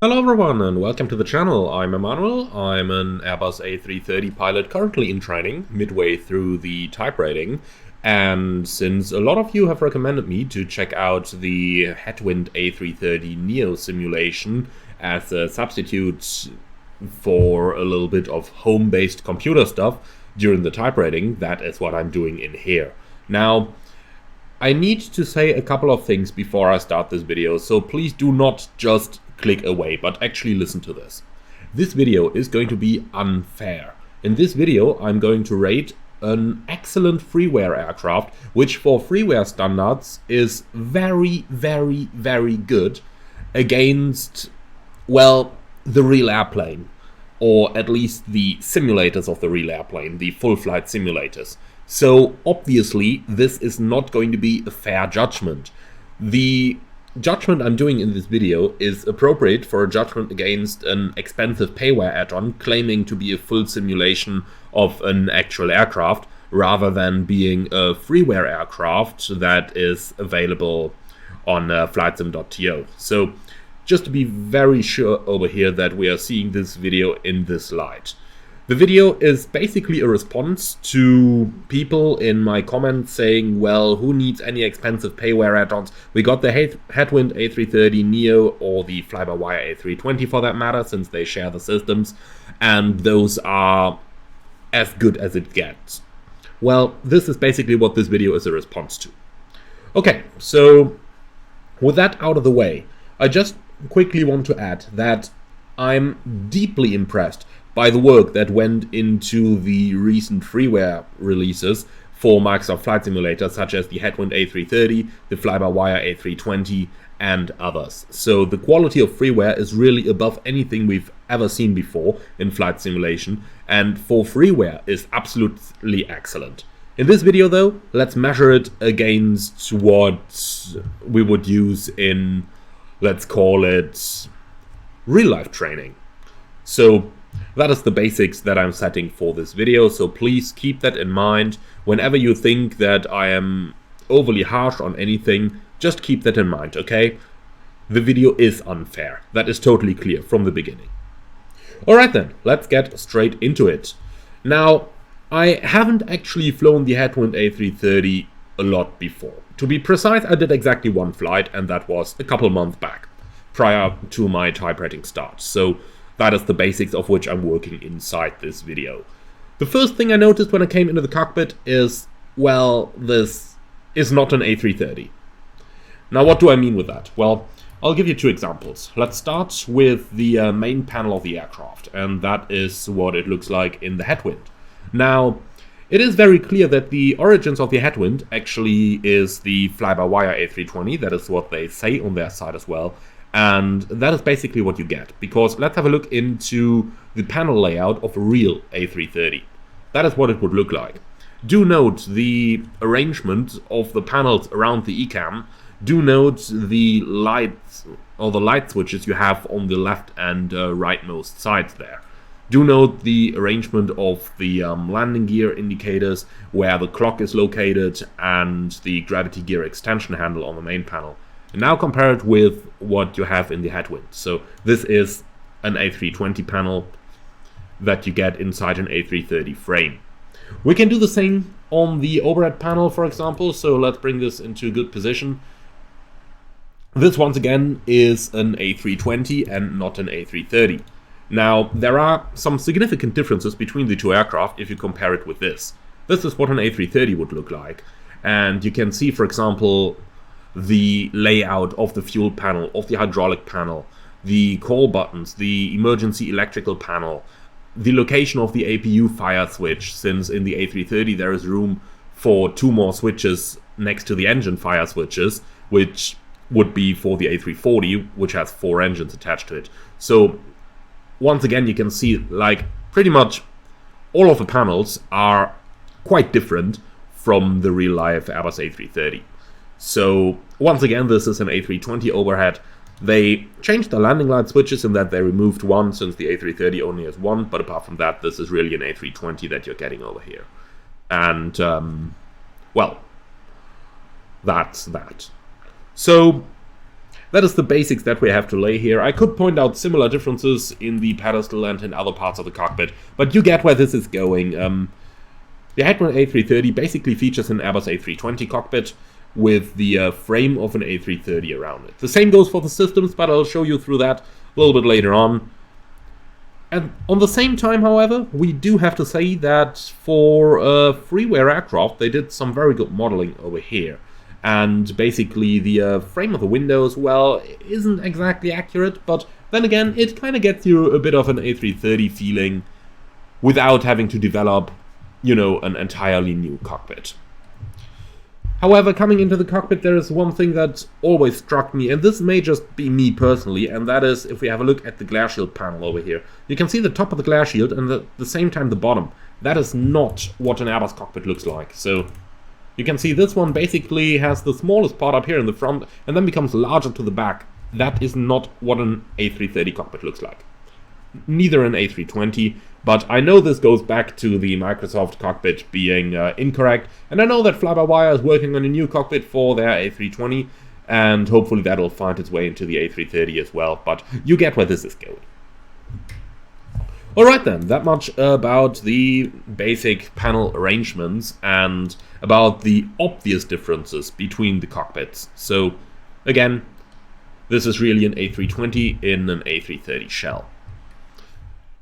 Hello everyone and welcome to the channel. I'm Emmanuel. I'm an Airbus A330 pilot currently in training, midway through the type rating. And since a lot of you have recommended me to check out the Headwind A330 Neo simulation as a substitute for a little bit of home-based computer stuff during the type rating, that is what I'm doing in here. Now, I need to say a couple of things before I start this video, so please do not just click away, but actually listen to this. This video is going to be unfair. In this video, I'm going to rate an excellent freeware aircraft, which for freeware standards is very, very, very good against, well, the real airplane, or at least the simulators of the real airplane, the full flight simulators. So obviously this is not going to be a fair judgment. The judgment I'm doing in this video is appropriate for a judgment against an expensive payware add-on claiming to be a full simulation of an actual aircraft, rather than being a freeware aircraft that is available on flightsim.to. So just to be very sure over here that we are seeing this video in this light. The video is basically a response to people in my comments saying, well, who needs any expensive payware add-ons? We got the Headwind A330 Neo or the fly-by-wire A320 for that matter, since they share the systems, and those are as good as it gets. Well, this is basically what this video is a response to. Okay, so with that out of the way, I just quickly want to add that I'm deeply impressed by the work that went into the recent freeware releases for Microsoft Flight Simulator, such as the Headwind A330, the fly-by-wire A320, and others. So the quality of freeware is really above anything we've ever seen before in flight simulation, and for freeware is absolutely excellent. In this video though, let's measure it against what we would use in, let's call it, real-life training. So that is the basics that I'm setting for this video, so please keep that in mind. Whenever you think that I am overly harsh on anything, just keep that in mind, okay? The video is unfair. That is totally clear from the beginning. Alright then, let's get straight into it. Now, I haven't actually flown the Headwind A330 a lot before. To be precise, I did exactly one flight, and that was a couple months back, prior to my type rating start. So that is the basics of which I'm working inside this video. The first thing I noticed when I came into the cockpit is, well, this is not an A330. Now, what do I mean with that? Well, I'll give you two examples. Let's start with the main panel of the aircraft, and that is what it looks like in the Headwind. Now, it is very clear that the origins of the Headwind actually is the fly-by-wire A320. That is what they say on their side as well. And that is basically what you get, because let's have a look into the panel layout of a real A330. That is what it would look like. Do note the arrangement of the panels around the ECAM. Do note the lights, or the light switches you have on the left and rightmost sides there. Do note the arrangement of the landing gear indicators, where the clock is located, and the gravity gear extension handle on the main panel. And now compare it with what you have in the Headwind. So this is an A320 panel that you get inside an A330 frame. We can do the same on the overhead panel, for example. So let's bring this into good position. This once again is an A320 and not an A330. Now, there are some significant differences between the two aircraft if you compare it with this. This is what an A330 would look like. And you can see, for example, the layout of the fuel panel, of the hydraulic panel, the call buttons, the emergency electrical panel, the location of the APU fire switch, since in the A330 there is room for two more switches next to the engine fire switches, which would be for the A340, which has 4 engines attached to it. So once again, you can see like pretty much all of the panels are quite different from the real life Airbus A330. So once again, this is an A320 overhead. They changed the landing light switches in that they removed one, since the A330 only has one, but apart from that, this is really an A320 that you're getting over here. And, well, that's that. So that is the basics that we have to lay here. I could point out similar differences in the pedestal and in other parts of the cockpit, but you get where this is going. The Headwind A330 basically features an Airbus A320 cockpit with the frame of an A330 around it. The same goes for the systems, but I'll show you through that a little bit later on. And on the same time, however, we do have to say that for a freeware aircraft, they did some very good modeling over here. And basically the frame of the windows, well, isn't exactly accurate, but then again, it kind of gets you a bit of an A330 feeling without having to develop, you know, an entirely new cockpit. However, coming into the cockpit, there is one thing that always struck me, and this may just be me personally, and that is if we have a look at the glare shield panel over here. You can see the top of the glare shield and at the same time the bottom. That is not what an Airbus cockpit looks like. So you can see this one basically has the smallest part up here in the front and then becomes larger to the back. That is not what an A330 cockpit looks like. Neither an A320, but I know this goes back to the Microsoft cockpit being incorrect, and I know that Fly-by-Wire is working on a new cockpit for their A320, and hopefully that'll find its way into the A330 as well, but you get where this is going. Alright then, that much about the basic panel arrangements and about the obvious differences between the cockpits. So, again, this is really an A320 in an A330 shell.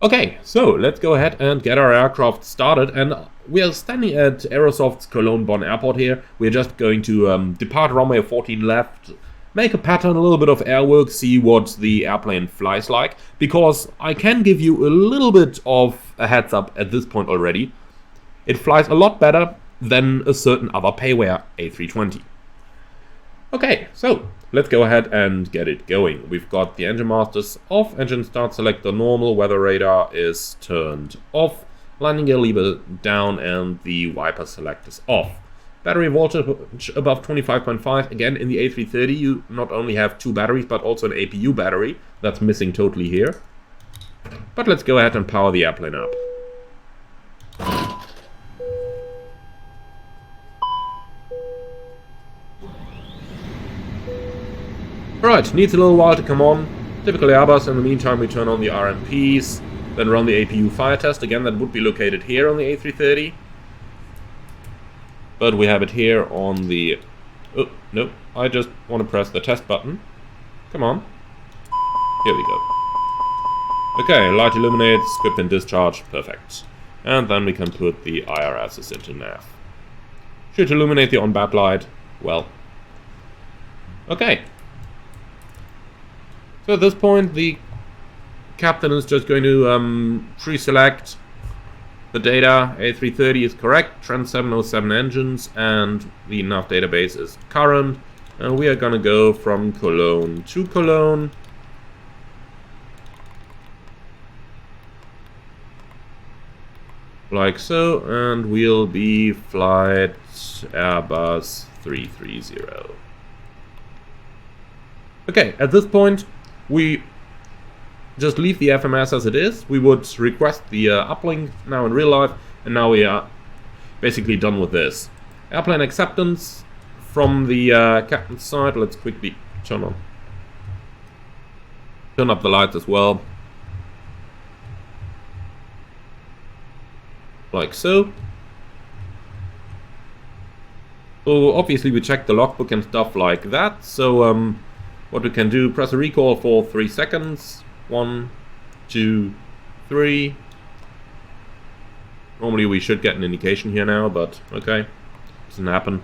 Okay, so let's go ahead and get our aircraft started, and we are standing at Aerosoft's Cologne-Bonn airport here. We're just going to depart runway 14 left, make a pattern, a little bit of air work, see what the airplane flies like, because I can give you a little bit of a heads up at this point already. It flies a lot better than a certain other payware A320. Okay, so let's go ahead and get it going. We've got the engine masters off, engine start selector normal, weather radar is turned off, landing gear lever down, and the wiper selectors off. Battery voltage above 25.5. Again, in the A330 you not only have two batteries but also an APU battery. That's missing totally here. But let's go ahead and power the airplane up. Alright, needs a little while to come on. Typical Airbus. In the meantime we turn on the RMPs, then run the APU fire test. Again, that would be located here on the A330. But we have it here on the... Oh, no, I just want to press the test button. Come on. Here we go. Okay, light illuminates, script and discharge, perfect. And then we can put the IRSs into nav. Should illuminate the on-bat light, well. Okay. So at this point, the captain is just going to pre-select the data. A330 is correct, Trent 707 engines, and the nav database is current. And we are going to go from Cologne to Cologne. Like so, and we'll be flight Airbus 330. Okay, at this point, we just leave the FMS as it is. We would request the uplink now in real life, and now we are basically done with this. Airplane acceptance from the captain's side. Let's quickly turn up the lights as well. Like so. So obviously we check the logbook and stuff like that. So what we can do, press a recall for 3 seconds. 1, 2, 3. Normally we should get an indication here now, but okay, doesn't happen.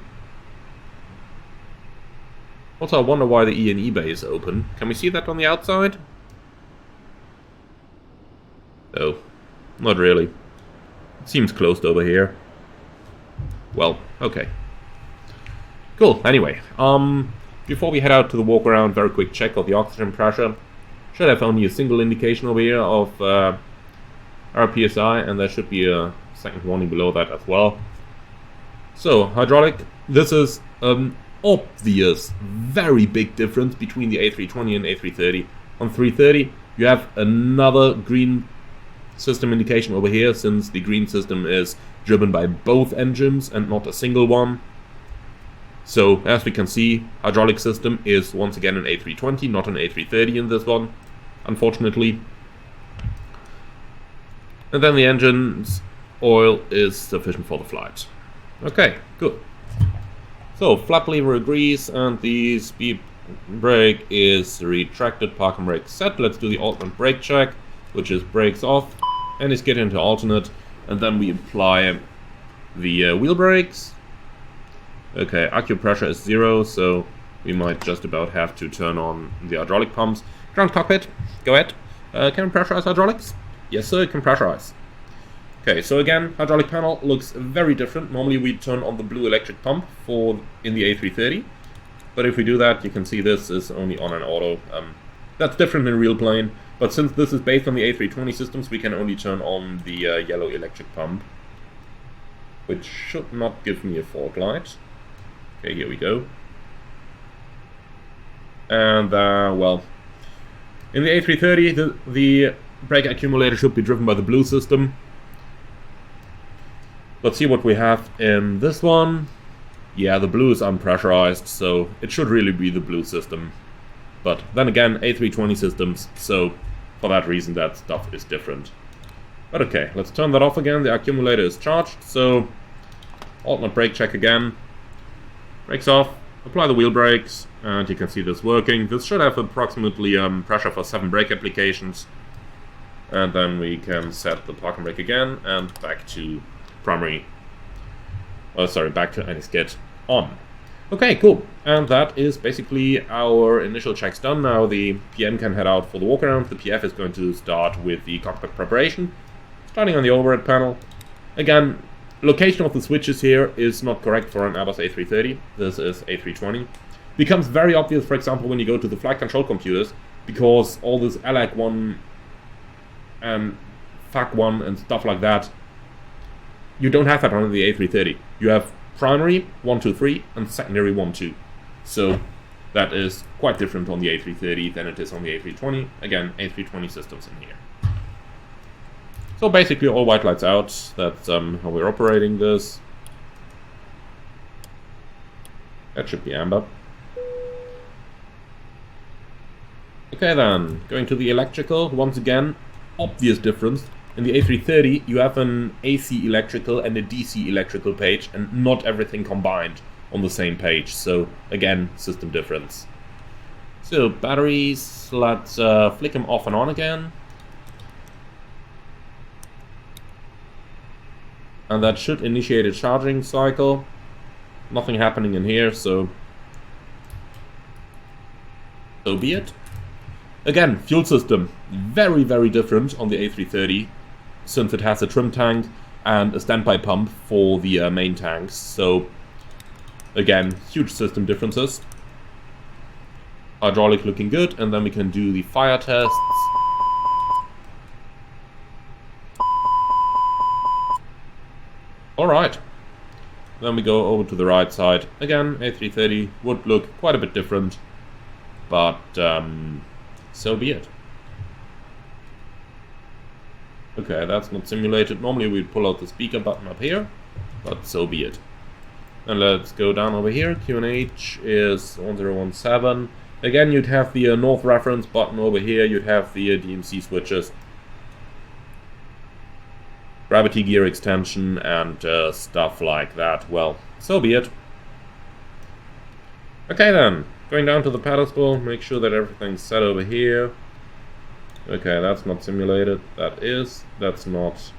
Also, I wonder why the E&E bay is open. Can we see that on the outside? Oh, not really. It seems closed over here. Well, okay. Cool, anyway. Before we head out to the walk around, very quick check of the oxygen pressure. Should have only a single indication over here of our PSI, and there should be a second warning below that as well. So, hydraulic. This is an obvious, very big difference between the A320 and A330. On 330, you have another green system indication over here, since the green system is driven by both engines and not a single one. So, as we can see, hydraulic system is once again an A320, not an A330 in this one, unfortunately. And then the engine's oil is sufficient for the flight. Okay, good. So, flap lever agrees, and the speed brake is retracted, parking brake set. Let's do the alternate brake check, which is brakes off, and is get into alternate, and then we apply the wheel brakes. Okay, accu pressure is 0, so we might just about have to turn on the hydraulic pumps. Ground cockpit, go ahead. Can it pressurize hydraulics? Yes sir, it can pressurize. Okay, so again, hydraulic panel looks very different. Normally we turn on the blue electric pump in the A330. But if we do that, you can see this is only on an auto. That's different in real plane. But since this is based on the A320 systems, we can only turn on the yellow electric pump. Which should not give me a fault light. Okay, here we go. And, well, in the A330, the brake accumulator should be driven by the blue system. Let's see what we have in this one. Yeah, the blue is unpressurized, so it should really be the blue system. But then again, A320 systems, so for that reason that stuff is different. But okay, let's turn that off again. The accumulator is charged, so alternate brake check again. Brakes off, apply the wheel brakes, and you can see this working. This should have approximately pressure for 7 brake applications. And then we can set the parking brake again, and back to primary, back to anti-skid on. Okay, cool. And that is basically our initial checks done. Now the PM can head out for the walk around. The PF is going to start with the cockpit preparation. Starting on the overhead panel. Again, location of the switches here is not correct for an Airbus A330. This is A320. Becomes very obvious, for example, when you go to the flight control computers, because all this ALAC1 and FAC1 and stuff like that, you don't have that on the A330. You have primary 1, 2, 3 and secondary 1, 2. So that is quite different on the A330 than it is on the A320. Again, A320 systems in here. So basically all white lights out. That's how we're operating this. That should be amber. Okay then, going to the electrical. Once again, obvious difference. In the A330 you have an AC electrical and a DC electrical page, and not everything combined on the same page. So again, system difference. So batteries, let's flick them off and on again. And that should initiate a charging cycle. Nothing happening in here, so be it. Again, fuel system, very, very different on the A330, since it has a trim tank and a standby pump for the main tanks. So, again, huge system differences. Hydraulic looking good, and then we can do the fire tests. Alright, then we go over to the right side. Again, A330 would look quite a bit different, but so be it. Okay, that's not simulated. Normally we'd pull out the speaker button up here, but so be it. And let's go down over here. QNH is 1017. Again, you'd have the north reference button over here. You'd have the DMC switches, gravity gear extension, and stuff like that. Well, so be it. Okay then, going down to the pedestal, make sure that everything's set over here. Okay, that's not simulated. That is. That's not.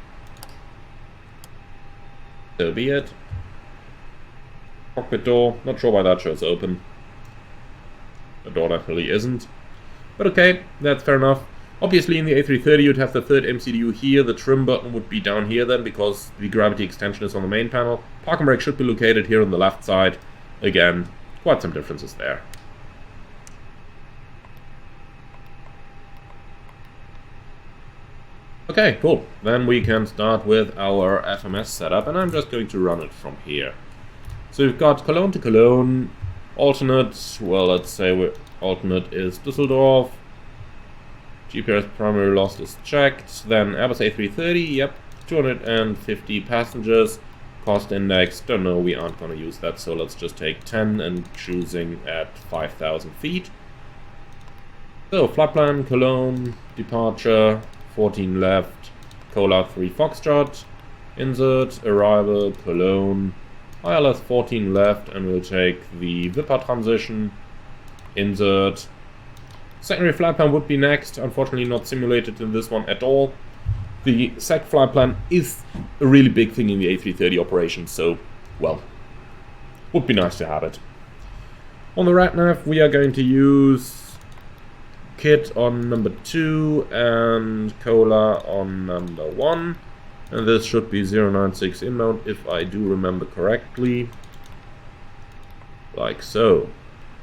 So be it. Cockpit door, not sure why that shows open. The door definitely isn't. But okay, that's fair enough. Obviously in the A330 you'd have the third MCDU here. The trim button would be down here then, because the gravity extension is on the main panel. Parking brake should be located here on the left side. Again, quite some differences there. Okay, cool. Then we can start with our FMS setup, and I'm just going to run it from here. So we've got Cologne to Cologne, alternate, well, let's say alternate is Düsseldorf. GPS primary loss is checked. Then Airbus A330, yep, 250 passengers. Cost index, don't know, we aren't going to use that, so let's just take 10 and cruising at 5,000 feet. So, flight plan, Cologne, departure, 14 left, Cola 3 Foxtrot, insert, arrival, Cologne, ILS 14 left, and we'll take the Viper transition, insert. Secondary flight plan would be next, unfortunately not simulated in this one at all. The SEC flight plan is a really big thing in the A330 operation, so, well, would be nice to have it. On the RadNav, we are going to use Kit on number 2 and Cola on number 1. And this should be 096 inbound, if I do remember correctly. Like so.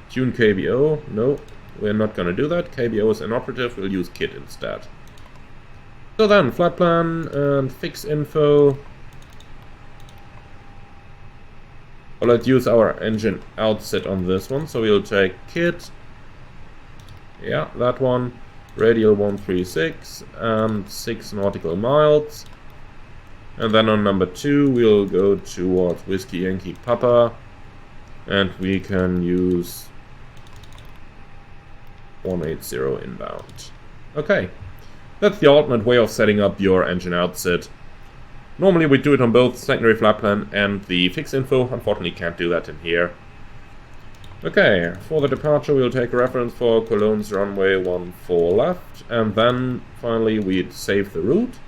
Tune KBO. No, we're not going to do that. KBO is inoperative, we'll use Kit instead. So then, flight plan and fix info. Well, let's use our engine outset on this one. So we'll take Kit. Yeah, that one. Radial 136 and 6 nautical miles. And then on number 2, we'll go towards Whiskey Yankee Papa. And we can use 180 inbound. Okay. That's the alternate way of setting up your engine outset. Normally we do it on both secondary flight plan and the fix info. Unfortunately can't do that in here. Okay, for the departure we'll take a reference for Cologne's runway 14 left. And then finally we'd save the route.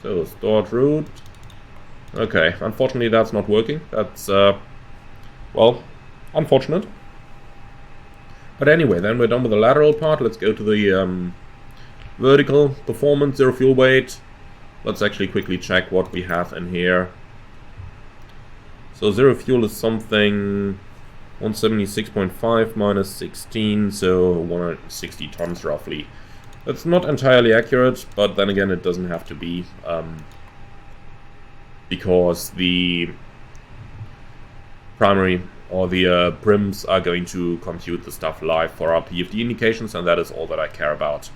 So stored route. Okay, unfortunately that's not working. That's, well, unfortunate. But anyway, then we're done with the lateral part. Let's go to the vertical performance, 0 fuel weight. Let's actually quickly check what we have in here. So 0 fuel is something 176.5 minus 16, so 160 tons roughly. That's not entirely accurate, but then again it doesn't have to be, because the primary or the prims are going to compute the stuff live for our PFD indications, and that is all that I care about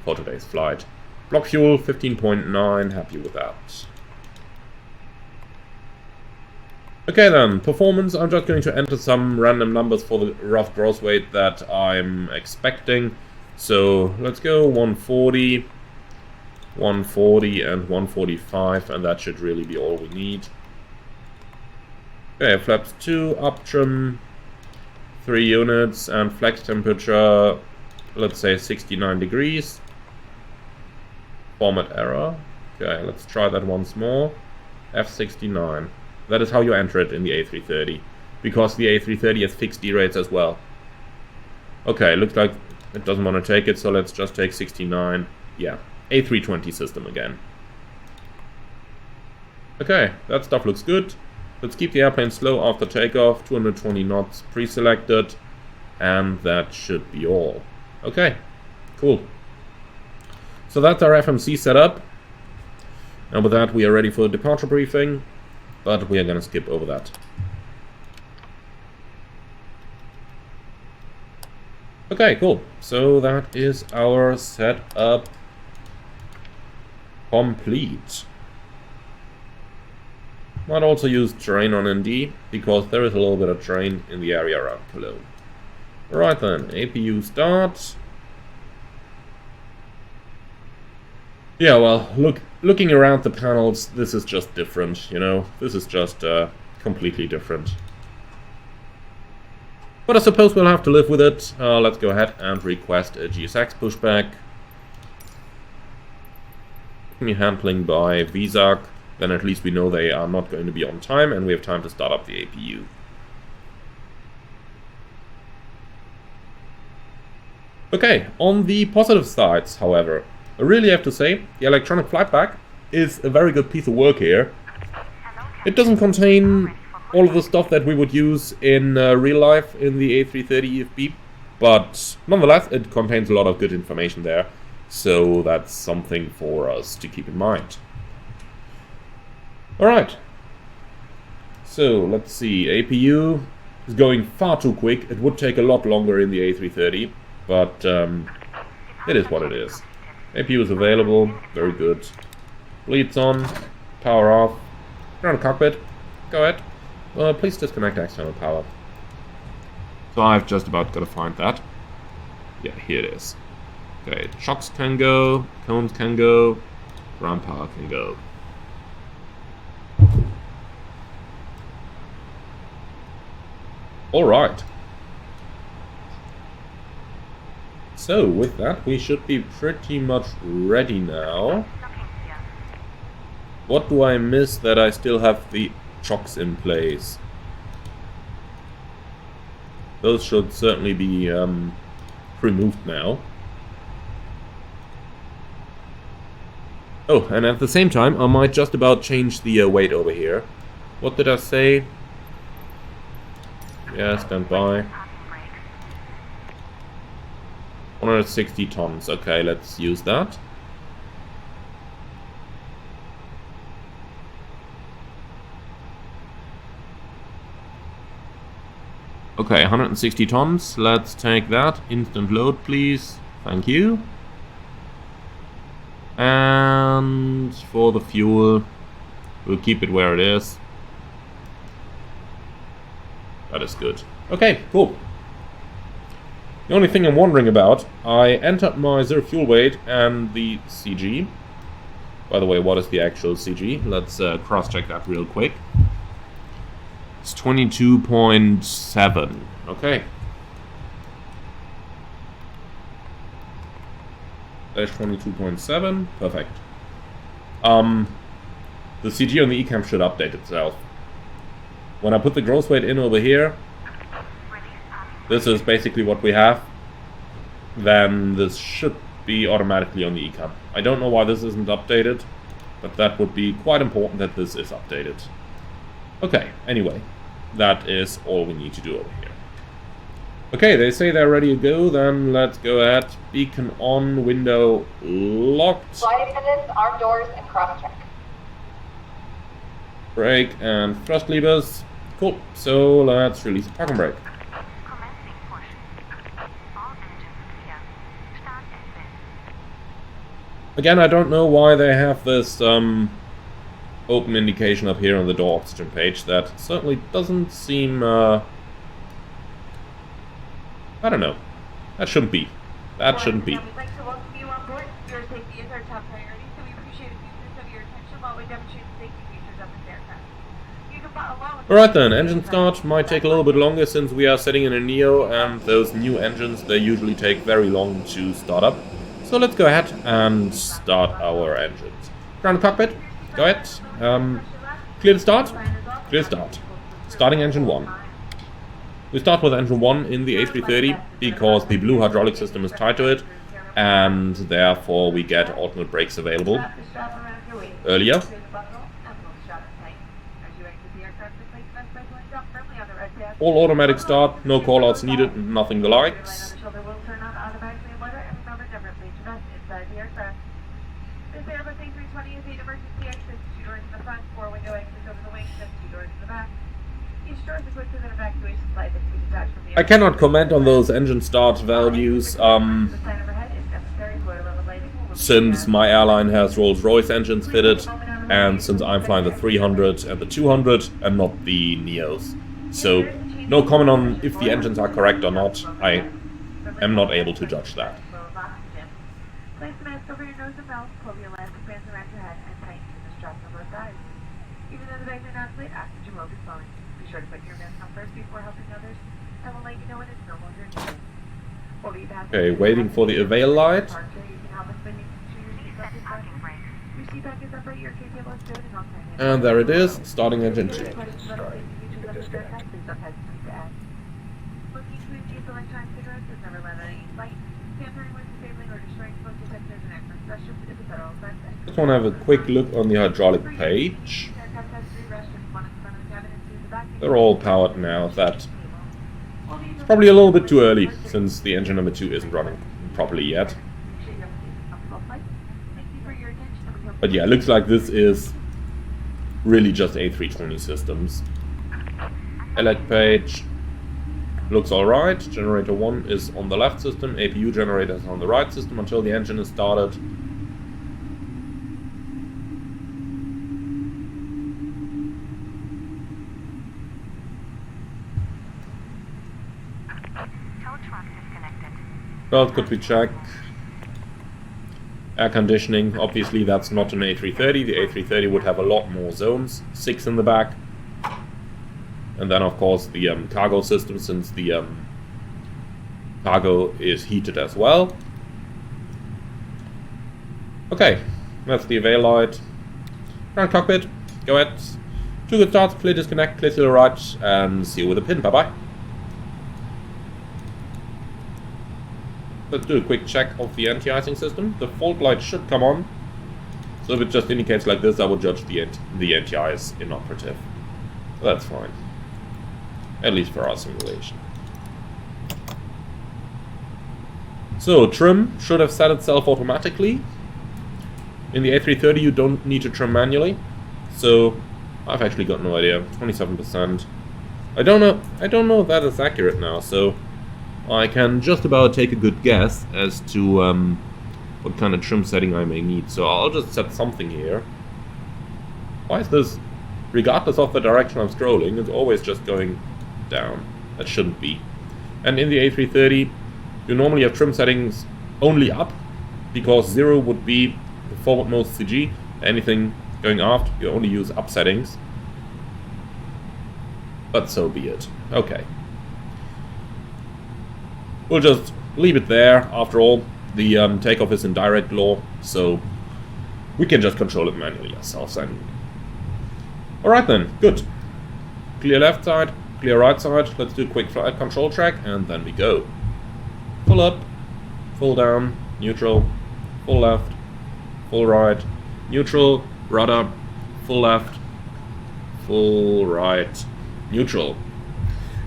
for today's flight. Block fuel 15.9, happy with that. Okay then, performance, I'm just going to enter some random numbers for the rough gross weight that I'm expecting. So let's go 140, 140 and 145, and that should really be all we need. Okay, flaps 2, up trim 3 units, and flex temperature, let's say 69 degrees. Format error. Okay, let's try that once more. F69. That is how you enter it in the A330, because the A330 has fixed D rates as well. Okay, looks like it doesn't want to take it, so let's just take 69. Yeah, A320 system again. Okay, that stuff looks good. Let's keep the airplane slow after takeoff, 220 knots pre-selected, and that should be all. Okay, cool. So that's our FMC setup, and with that we are ready for the departure briefing, but we are going to skip over that. Okay, cool. So that is our setup complete. Might also use terrain on ND, because there is a little bit of terrain in the area around Cologne. Alright then, APU start. Yeah, well, looking around the panels, this is just different, you know? This is just completely different. But I suppose we'll have to live with it. Let's go ahead and request a GSX pushback. Handling by VSAC. Then at least we know they are not going to be on time, and we have time to start up the APU. Okay, on the positive sides, however, I really have to say, the electronic flightback is a very good piece of work here. It doesn't contain all of the stuff that we would use in real life in the A330 EFB, but nonetheless, it contains a lot of good information there, so that's something for us to keep in mind. Alright, so let's see, APU is going far too quick. It would take a lot longer in the A330, but it is what it is. APU is available, very good. Bleeds on, power off, turn on cockpit. Go ahead. Please disconnect external power. So I've just about got to find that. Yeah, here it is. Okay, shocks can go, cones can go, ground power can go. Alright. So, with that, we should be pretty much ready now. What do I miss that I still have the chocks in place? Those should certainly be removed now. Oh, and at the same time, I might just about change the weight over here. What did I say? Yeah, stand by. 160 tons. Okay, let's use that. Okay, 160 tons. Let's take that. Instant load, please. Thank you. And for the fuel, we'll keep it where it is. That is good. Okay, cool. The only thing I'm wondering about, I entered my zero fuel weight and the CG. By the way, what is the actual CG? Let's cross-check that real quick. It's 22.7. Okay. Dash 22.7. Perfect. The CG on the eCam should update itself. When I put the gross weight in over here, this is basically what we have. Then this should be automatically on the eCam. I don't know why this isn't updated, but that would be quite important that this is updated. Okay, anyway, that is all we need to do over here. Okay, they say they're ready to go, then let's go ahead. Beacon on, window locked. Flight attendants, arm doors, and cross-check. Brake and thrust levers. Cool, so let's release the parking brake. Again, I don't know why they have this open indication up here on the door oxygen page. That certainly doesn't seem... I don't know. That shouldn't be. That shouldn't be. We'd like to welcome you on board. Your safety is our top priority, so we appreciate a few minutes of your attention while we demonstrate the safety features of this aircraft. You can follow along with... Alright then, engine start might take a little bit longer since we are sitting in a Neo, and those new engines, they usually take very long to start up. So let's go ahead and start our engines. Ground cockpit, go ahead. Clear the start. Clear start. Starting engine 1. We start with engine 1 in the A330 because the blue hydraulic system is tied to it, and therefore we get alternate brakes available earlier. All automatic start, no callouts needed, nothing the likes. This Airbus A320 is 8 emergency exits, 2 doors in the front, 4 window exits over the wings, and 2 doors in the back. Each door is equipped with an evacuation slide that can be detached from the I cannot comment on those engine start values, since my airline has Rolls-Royce engines fitted, and since I'm flying the 300 and the 200 and not the Neos. So, no comment on if the engines are correct or not. I am not able to judge that. Place the mask over your nose and mouth, pull the elastic bands around your head, and tighten the straps on both sides. Even though the bags are not split, oxygen will be flowing. Be sure to put your mask on first before helping others, and we'll let you know when it's normal during the day. Okay, waiting for the avail light. And there it is, starting engine 2. Just want to have a quick look on the hydraulic page. They're all powered now. That's probably a little bit too early, since the engine number 2 isn't running properly yet. But yeah, looks like this is really just A320 systems. Elect page looks alright. Generator 1 is on the left system, APU generator is on the right system until the engine is started. Well, could we check? Air conditioning, obviously that's not an A330. The A330 would have a lot more zones, 6 in the back. And then of course the cargo system, since the cargo is heated as well. Okay, that's the avail light. Ground cockpit, go ahead. 2 good starts, clear disconnect, clear to the right, and see you with a pin, bye bye. Let's do a quick check of the anti-icing system. The fault light should come on. So if it just indicates like this, I would judge the anti-eye is inoperative. That's fine. At least for our simulation. So, trim should have set itself automatically. In the A330 you don't need to trim manually. So, I've actually got no idea. 27%. I don't know if that is accurate now, so I can just about take a good guess as to what kind of trim setting I may need. So I'll just set something here. Why is this, regardless of the direction I'm scrolling, it's always just going down? That shouldn't be. And in the A330, you normally have trim settings only up, because 0 would be the forwardmost CG. Anything going aft, you only use up settings. But so be it. Okay. We'll just leave it there. After all, the takeoff is in direct law, so we can just control it manually ourselves. Alright then, good. Clear left side, clear right side. Let's do a quick flight control track, and then we go. Full up, full down, neutral, full left, full right, neutral, rudder, full left, full right, neutral.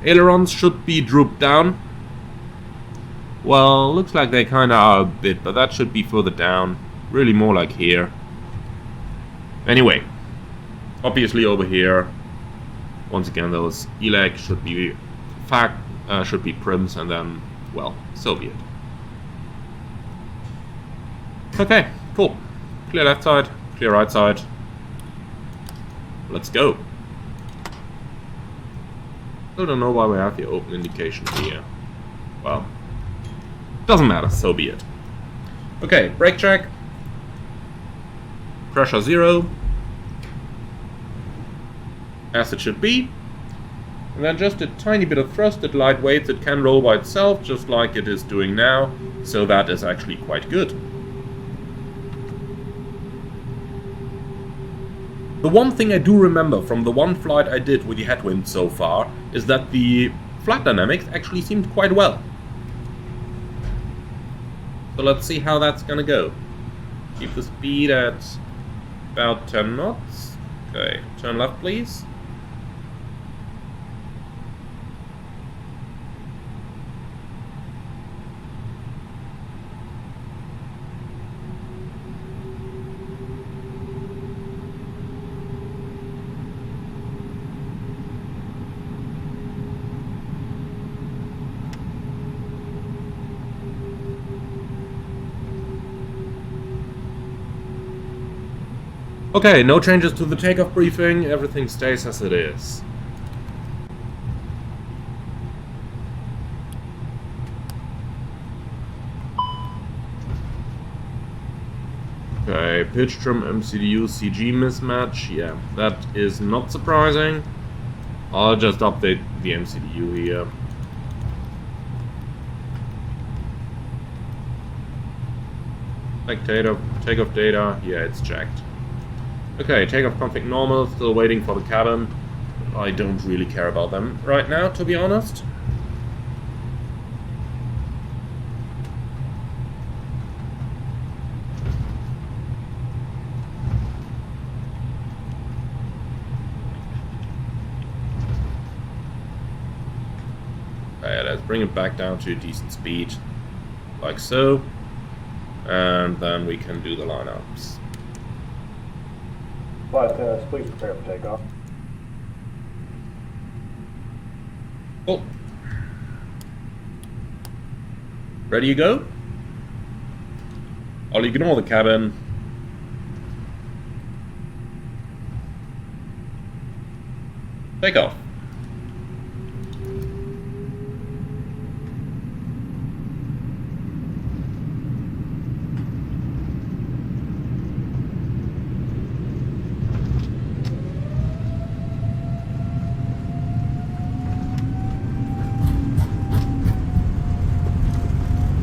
Ailerons should be drooped down. Well, looks like they kinda are a bit, but that should be further down. Really more like here. Anyway, obviously over here, once again those ELAC should be prims, and then, well, so be it. Okay, cool. Clear left side, clear right side. Let's go. Still don't know why we have the open indication here. Well, doesn't matter, so be it. Okay, brake track. Pressure 0. As it should be. And then just a tiny bit of thrust at light weights. It can roll by itself, just like it is doing now. So that is actually quite good. The one thing I do remember from the one flight I did with the headwind so far is that the flight dynamics actually seemed quite well. So let's see how that's gonna go. Keep the speed at about 10 knots. Okay, turn left please. Okay, no changes to the takeoff briefing, everything stays as it is. Okay, pitch trim MCDU CG mismatch, yeah, that is not surprising. I'll just update the MCDU here. Like takeoff data, yeah, it's checked. Okay, takeoff config normal, still waiting for the cabin. I don't really care about them right now, to be honest. Okay, let's bring it back down to a decent speed, like so. And then we can do the lineups. Flight test, please prepare for takeoff. Cool. Ready to go? I'll ignore the cabin. Takeoff.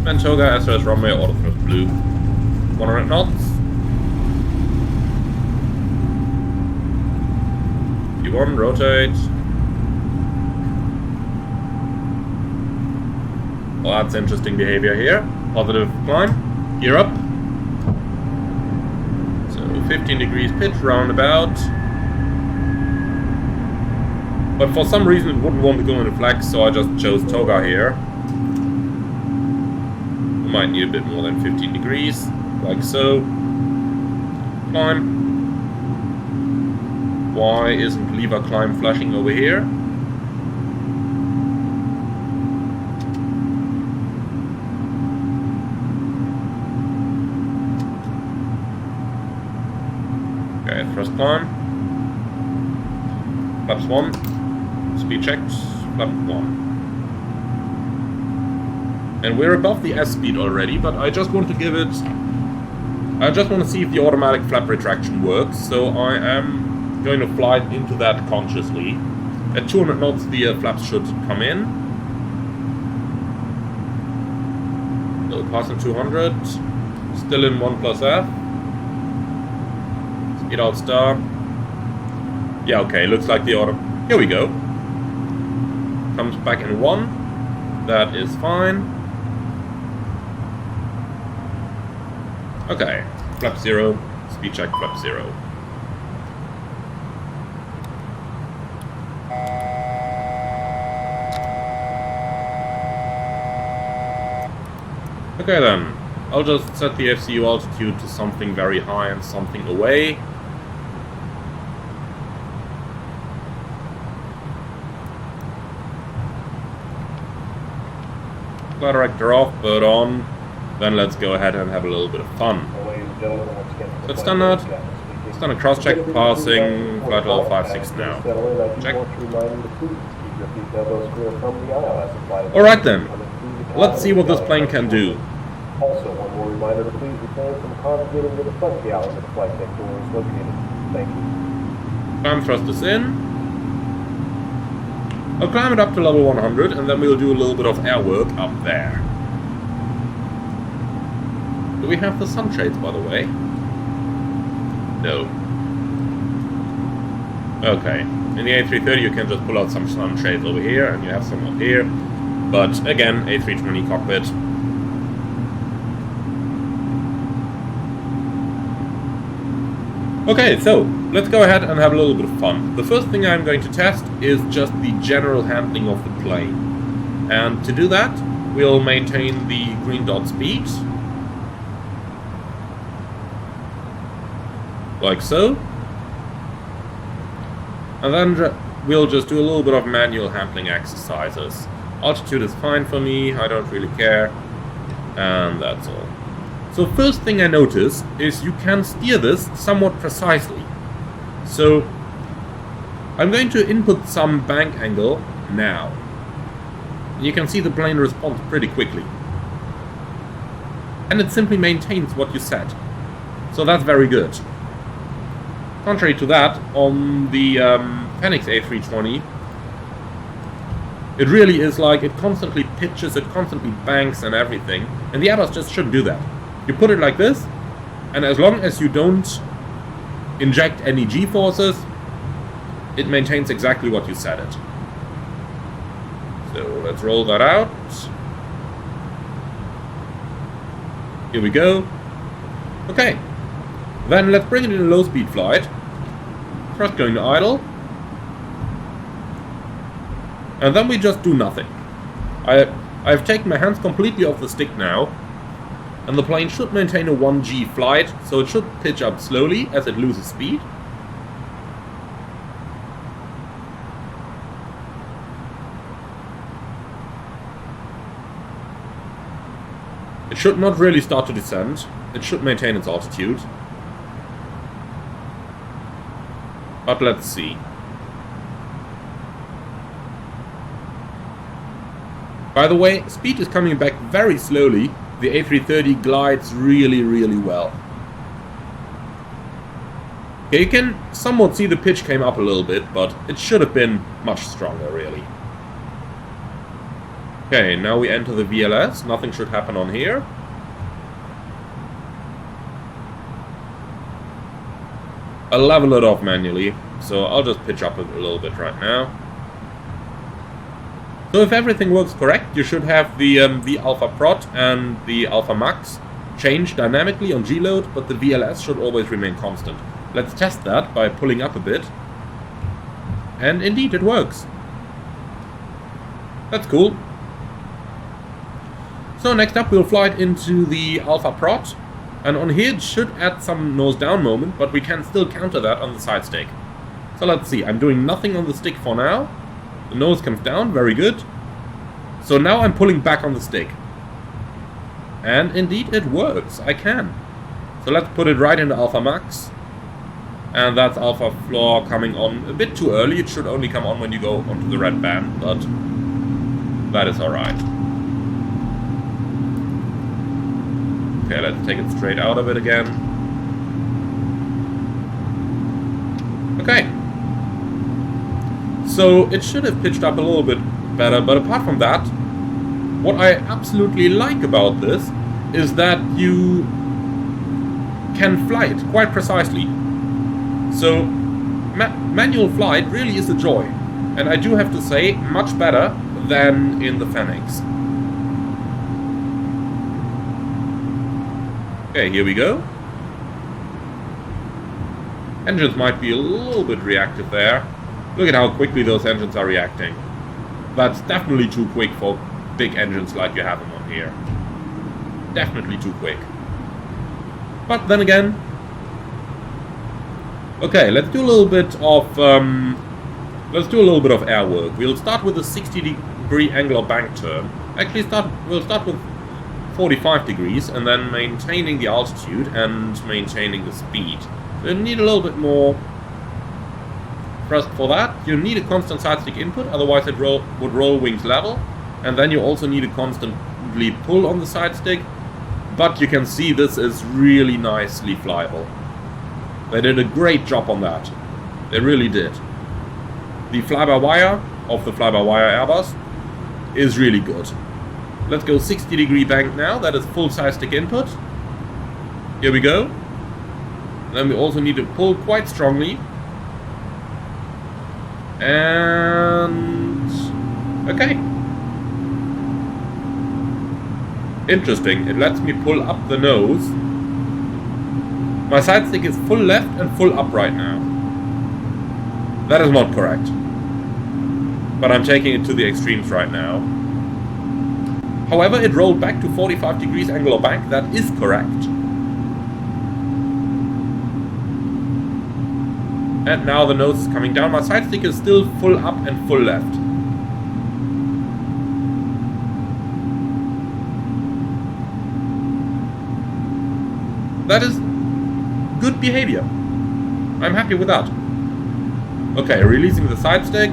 And toga, SOS runway, auto thrust blue. 100 knots. P1, rotate. Well, that's interesting behavior here. Positive climb. Gear up. So 15 degrees pitch, roundabout. But for some reason it wouldn't want to go into flex, so I just chose toga here. We might need a bit more than 15 degrees, like so. Climb. Why isn't lever climb flashing over here? Okay, thrust climb. Flaps 1. Speed checks. Flap 1. And we're above the S speed already, but I just want to give it... I just want to see if the automatic flap retraction works, so I am going to fly into that consciously. At 200 knots the flaps should come in. So passing 200. Still in 1 plus F. Speed out star. Yeah, okay, looks like the auto... Here we go. Comes back in 1. That is fine. Okay, flap 0, speed check, flap 0. Okay then, I'll just set the FCU altitude to something very high and something away. Flight director off, bird on. Then let's go ahead and have a little bit of fun. So it's standard cross-check, passing, flight level 56 now. Check. Alright then, let's see what this plane can do. Also, one more reminder to please refrain from conjugating with the front galley where the flight deck door is located. Thank you. Climb thrusters in. I'll climb it up to level 100 and then we'll do a little bit of air work up there. Do we have the sunshades, by the way? No. Okay. In the A330 you can just pull out some sunshades over here and you have some up here. But again, A320 cockpit. Okay, so let's go ahead and have a little bit of fun. The first thing I'm going to test is just the general handling of the plane. And to do that, we'll maintain the green dot speed. Like so. And then we'll just do a little bit of manual handling exercises. Altitude is fine for me, I don't really care. And that's all. So first thing I notice is you can steer this somewhat precisely. So I'm going to input some bank angle now. You can see the plane responds pretty quickly. And it simply maintains what you set. So that's very good. Contrary to that, on the Phoenix A320, it really is like it constantly pitches, it constantly banks and everything. And the Airbus just shouldn't do that. You put it like this, and as long as you don't inject any G-forces, it maintains exactly what you set it. So let's roll that out. Here we go. Okay. Then let's bring it in a low-speed flight. Thrust going to idle. And then we just do nothing. I've taken my hands completely off the stick now. And the plane should maintain a 1G flight, so it should pitch up slowly as it loses speed. It should not really start to descend. It should maintain its altitude. But let's see. By the way, speed is coming back very slowly. The A330 glides really, really well. Okay, you can somewhat see the pitch came up a little bit, but it should have been much stronger, really. Okay, now we enter the VLS. Nothing should happen on here. I'll level it off manually, so I'll just pitch up a little bit right now. So if everything works correct, you should have the Alpha Prot and the Alpha Max change dynamically on G-load, but the VLS should always remain constant. Let's test that by pulling up a bit. And indeed, it works. That's cool. So next up, we'll fly it into the Alpha Prot. And on here, it should add some nose down moment, but we can still counter that on the side stick. So let's see, I'm doing nothing on the stick for now. The nose comes down, very good. So now I'm pulling back on the stick. And indeed, it works, I can. So let's put it right into Alpha Max. And that's Alpha Floor coming on a bit too early. It should only come on when you go onto the red band, but that is alright. Okay, let's take it straight out of it again. Okay. So it should have pitched up a little bit better, but apart from that, what I absolutely like about this is that you can fly it quite precisely. So manual flight really is a joy, and I do have to say, much better than in the Fenix. Okay, here we go. Engines might be a little bit reactive there. Look at how quickly those engines are reacting. That's definitely too quick for big engines like you have them on here. Definitely too quick. But then again, okay, let's do a little bit of air work. We'll start with a 60-degree angular bank turn. Actually, we'll start with 45 degrees and then maintaining the altitude and maintaining the speed. So you need a little bit more thrust for that. You need a constant side stick input, otherwise it would roll wings level. And then you also need a constantly pull on the side stick. But you can see this is really nicely flyable. They did a great job on that. They really did. The fly-by-wire of the fly-by-wire Airbus is really good. Let's go 60-degree bank now. That is full side stick input. Here we go. Then we also need to pull quite strongly. And okay. Interesting. It lets me pull up the nose. My side stick is full left and full up right now. That is not correct. But I'm taking it to the extremes right now. However, it rolled back to 45 degrees angular bank. That is correct. And now the nose is coming down. My side stick is still full up and full left. That is good behavior. I'm happy with that. Okay, releasing the side stick.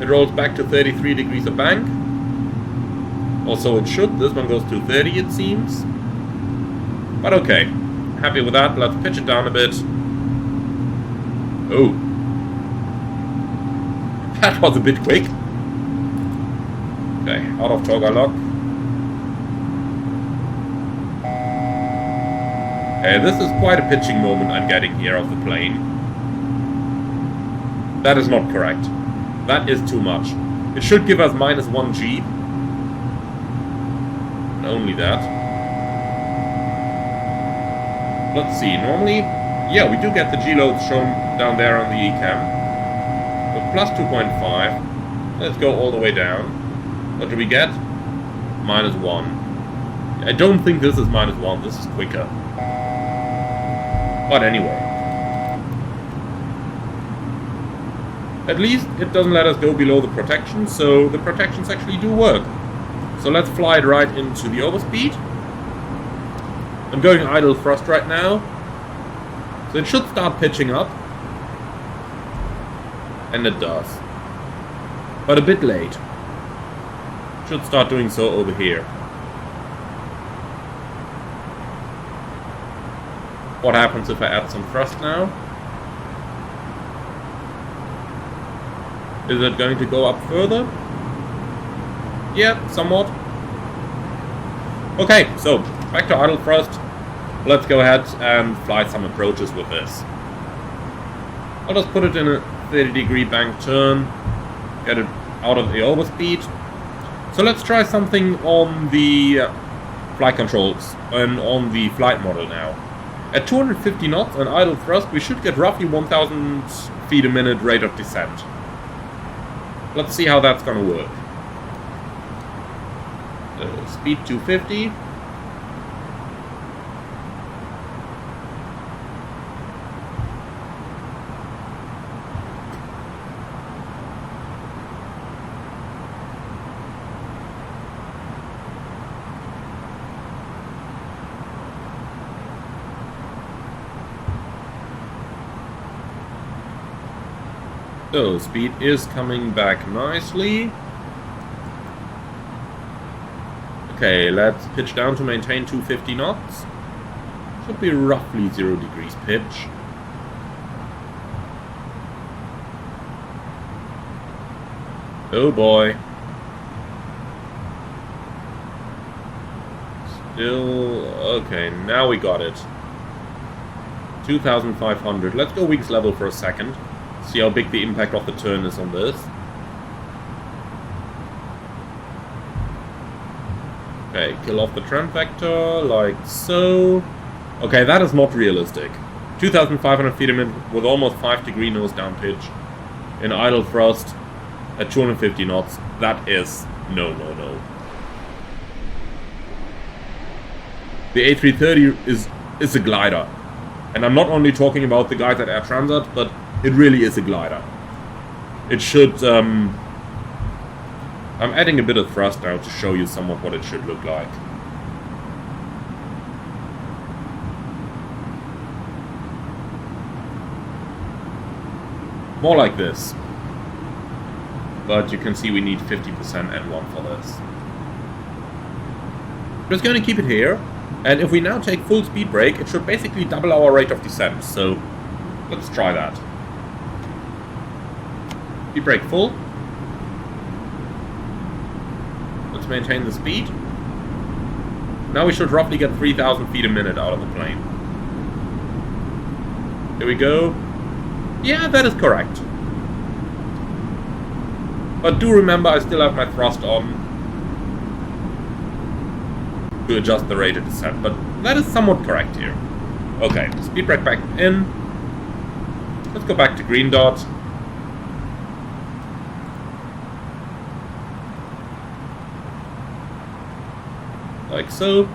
It rolls back to 33 degrees of bank. Also it should. This one goes to 30 it seems. But okay. Happy with that. Let's pitch it down a bit. Oh. That was a bit quick. Okay, out of toga lock. Okay, this is quite a pitching moment I'm getting here of the plane. That is not correct. That is too much. It should give us -1 G. And only that. Let's see, normally, yeah, we do get the G-loads shown down there on the ECAM. With plus 2.5. Let's go all the way down. What do we get? -1. I don't think this is -1, this is quicker. But anyway. At least it doesn't let us go below the protection, so the protections actually do work. So let's fly it right into the overspeed. I'm going idle thrust right now. So it should start pitching up. And it does. But a bit late. Should start doing so over here. What happens if I add some thrust now? Is it going to go up further? Yeah, somewhat. Okay, so back to idle thrust. Let's go ahead and fly some approaches with this. I'll just put it in a 30-degree bank turn, get it out of the overspeed. So let's try something on the flight controls and on the flight model now. At 250 knots and idle thrust, we should get roughly 1,000 feet a minute rate of descent. Let's see how that's gonna work. Speed 250. So, speed is coming back nicely. Okay, let's pitch down to maintain 250 knots. Should be roughly 0 degrees pitch. Oh boy. Still... okay, now we got it. 2,500. Let's go weakest level for a second. See how big the impact of the turn is on this. Okay, kill off the trend vector, like so. Okay, that is not realistic. 2,500 feet a minute with almost 5-degree nose down pitch in idle thrust at 250 knots. That is no. The A330 is a glider. And I'm not only talking about the guys at Air Transat, but it really is a glider. It should... I'm adding a bit of thrust now to show you somewhat what it should look like. More like this. But you can see we need 50% N1 for this. I'm just going to keep it here. And if we now take full speed brake, it should basically double our rate of descent. So let's try that. Speed brake full. Let's maintain the speed. Now we should roughly get 3,000 feet a minute out of the plane. Here we go. Yeah, that is correct. But do remember, I still have my thrust on to adjust the rate of descent. But that is somewhat correct here. Okay, speed brake back in. Let's go back to green dot. Like so.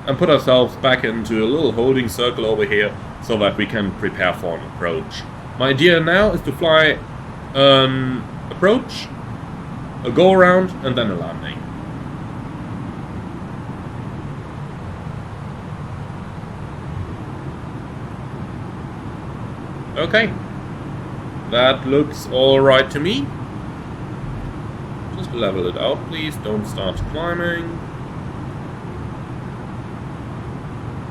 And put ourselves back into a little holding circle over here so that we can prepare for an approach. My idea now is to fly an approach, a go around, and then a landing. Okay. That looks alright to me. Just level it out, please. Don't start climbing.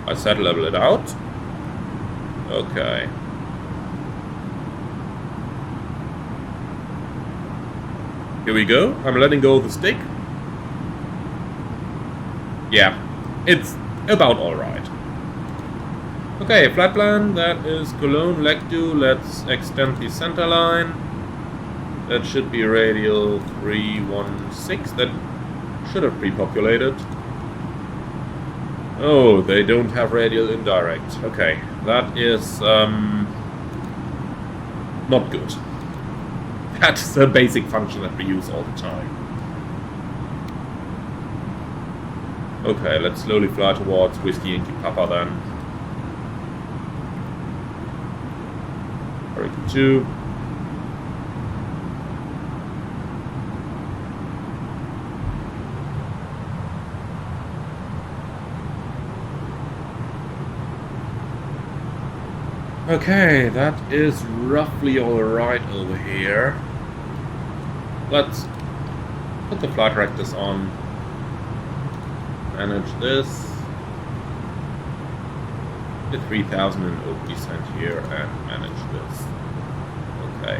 I said level it out. Okay. Here we go. I'm letting go of the stick. Yeah, it's about alright. Okay, flight plan. That is Cologne, Lectu. Let's extend the center line. That should be radial 316. That should have pre-populated. Oh, they don't have radial indirect. Okay, that is not good. That's a basic function that we use all the time. Okay, let's slowly fly towards Whiskey Yankee Papa then. Hurricane 2. Okay, that is roughly alright over here. Let's put the flight directors on. Manage this. Get 3,000 in oak descent here and manage this. Okay.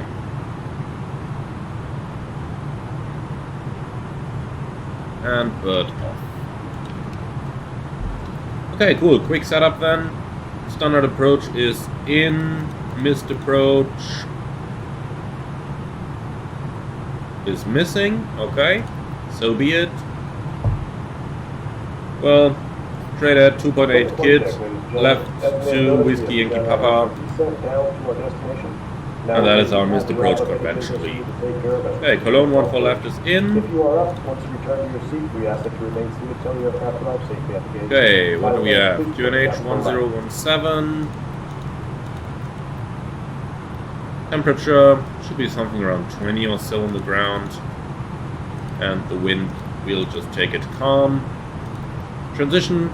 and bird off. Okay, cool. Quick setup then. Standard approach is in. Missed approach is missing. Okay, so be it. Well, straight at 2.8 kids, left to Whiskey Yankee Papa. And that is our missed approach conventionally. Okay, Cologne 14 left is in. If you are up, once you return to your seat, we ask that you remain seated until your aircraft arrives safely at the gate. Okay, what do we have? QNH 1017. Temperature should be something around 20 or so on the ground. And the wind, we'll just take it calm. Transition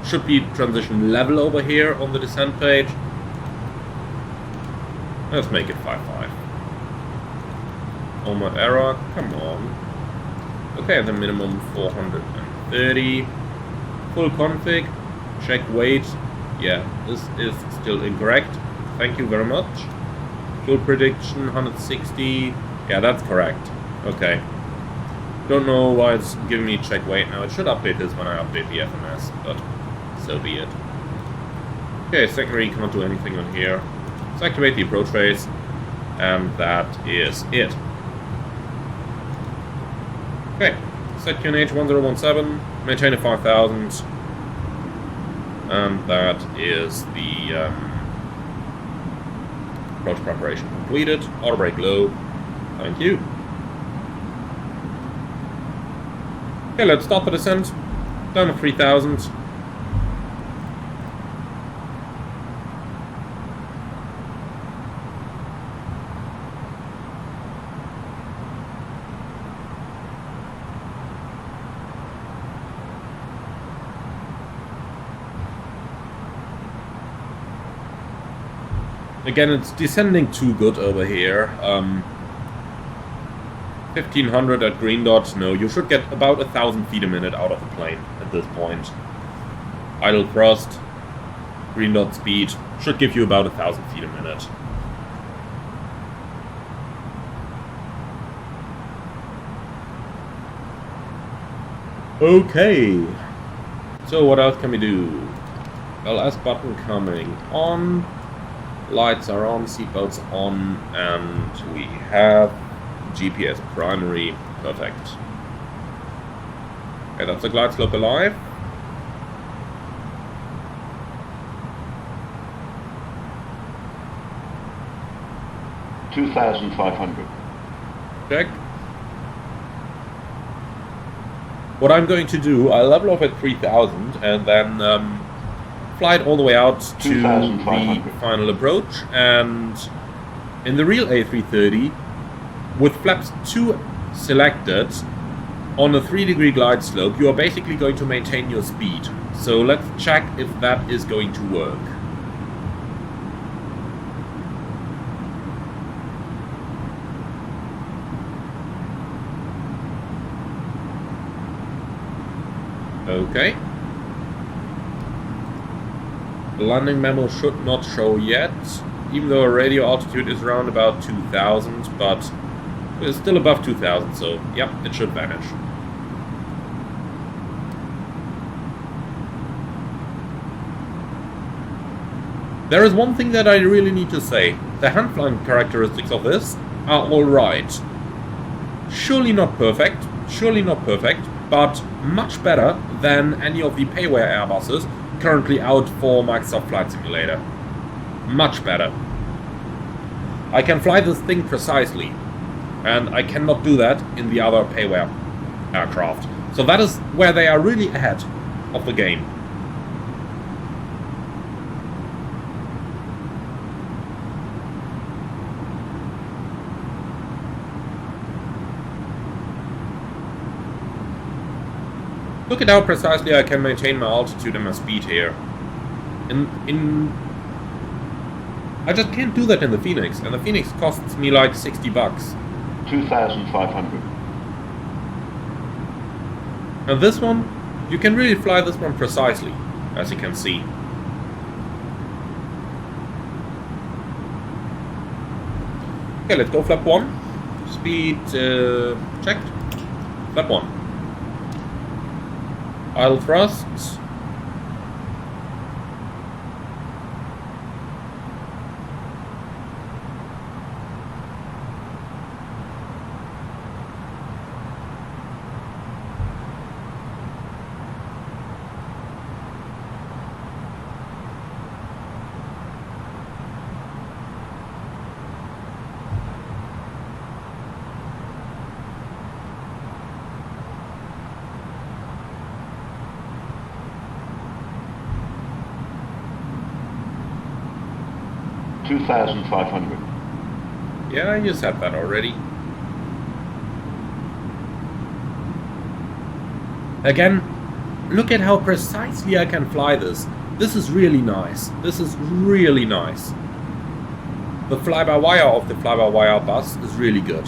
should be transition level over here on the descent page. Let's make it 5.5. Onward error, come on. Okay, the minimum 430. Full config, check weight. Yeah, this is still incorrect. Thank you very much. Fuel prediction 160. Yeah, that's correct. Okay. Don't know why it's giving me check weight now. It should update this when I update the FMS, but so be it. Okay, secondary can't do anything on here. Let's activate the approach phase, and that is it. Okay, set QNH 1017, maintain a 5000, and that is the approach preparation completed. Auto brake low. Thank you. Okay, let's start the descent. Down to 3000. Again, it's descending too good over here. 1500 at green dot. No, you should get about 1000 feet a minute out of the plane at this point. Idle thrust, green dot speed should give you about 1000 feet a minute. Okay. So what else can we do? LS button coming on. Lights are on, seatbelts on, and we have GPS primary. Perfect. Okay, that's the glide slope alive. $2,500. Check. What I'm going to do, I'll level off at 3000 and then fly it all the way out to the final approach, and in the real A330 with flaps 2 selected on a 3-degree glide slope, you are basically going to maintain your speed. So let's check if that is going to work. Okay. The landing memo should not show yet, even though our radio altitude is around about 2000, but it's still above 2000, so yep, it should vanish. There is one thing that I really need to say. The hand flying characteristics of this are alright. Surely not perfect, but much better than any of the payware Airbuses currently out for Microsoft Flight Simulator. Much better. I can fly this thing precisely, and I cannot do that in the other payware aircraft. So that is where they are really ahead of the game. Look at how precisely I can maintain my altitude and my speed here. I just can't do that in the Phoenix, and the Phoenix costs me like 60 bucks. 2,500. And this one, you can really fly this one precisely, as you can see. Okay, let's go flap 1. Speed checked. Flap 1. Idle thrusts. $2,500. Yeah, you said that already. Again, look at how precisely I can fly this. This is really nice. This is really nice. The fly-by-wire of the fly-by-wire bus is really good.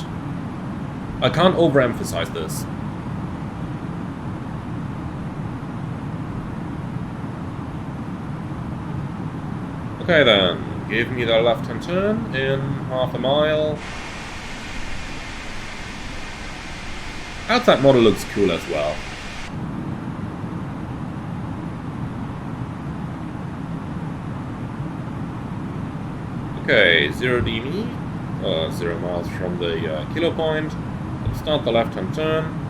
I can't overemphasize this. Okay then, give me the left-hand turn in half a mile. Outside model looks cool as well. Okay, 0 dm, 0 miles from the kilo point. Let's start the left-hand turn.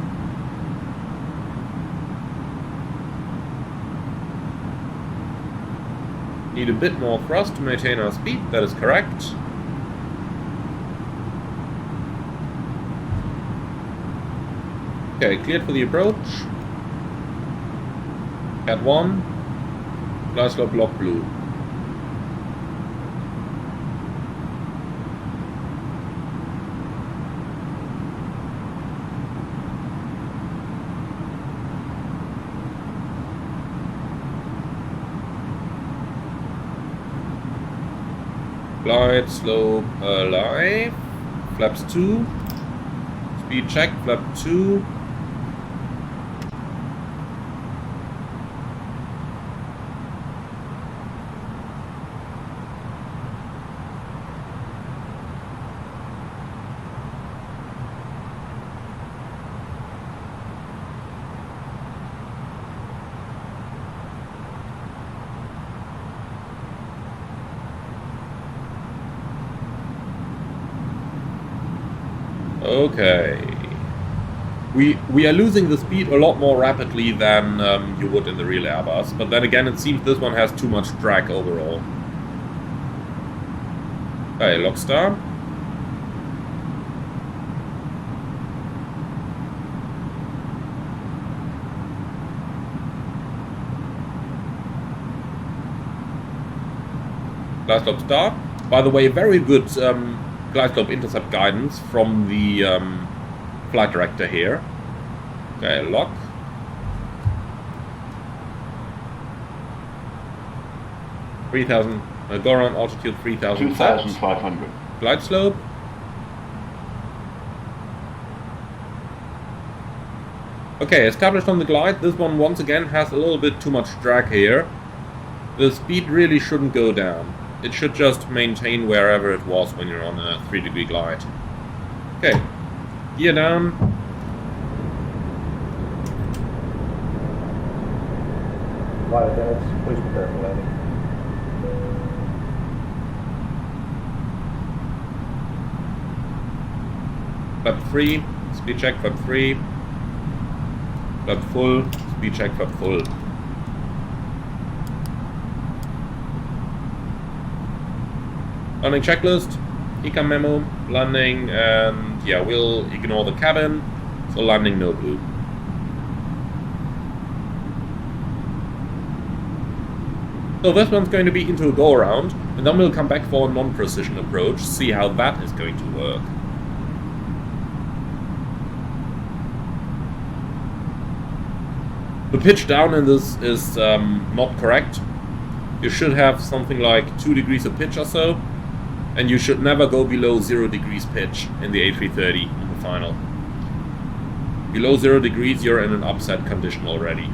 Need a bit more thrust to maintain our speed, that is correct. Okay, cleared for the approach. Cat 1. Glide slope lock blue. Glide slope alive. Flaps 2. Speed check, flap 2. Okay. We are losing the speed a lot more rapidly than you would in the real Airbus, but then again it seems this one has too much drag overall. Okay, lock star. Glide slope start. By the way, very good glide slope intercept guidance from the flight director here. Okay, lock. Go around altitude 3,000. 2,500. Glide slope. Okay, established on the glide. This one once again has a little bit too much drag here. The speed really shouldn't go down. It should just maintain wherever it was when you're on a 3-degree glide. Okay, gear down. Flight attendants, please prepare for landing. Flap 3, speed check, flap 3. Flap full, speed check, flap full. Landing checklist, ECAM memo, landing, and yeah, we'll ignore the cabin, so landing no blue. So this one's going to be into a go-around, and then we'll come back for a non-precision approach, see how that is going to work. The pitch down in this is not correct. You should have something like 2 degrees of pitch or so. And you should never go below 0 degrees pitch in the A330 in the final. Below 0 degrees, you're in an upset condition already.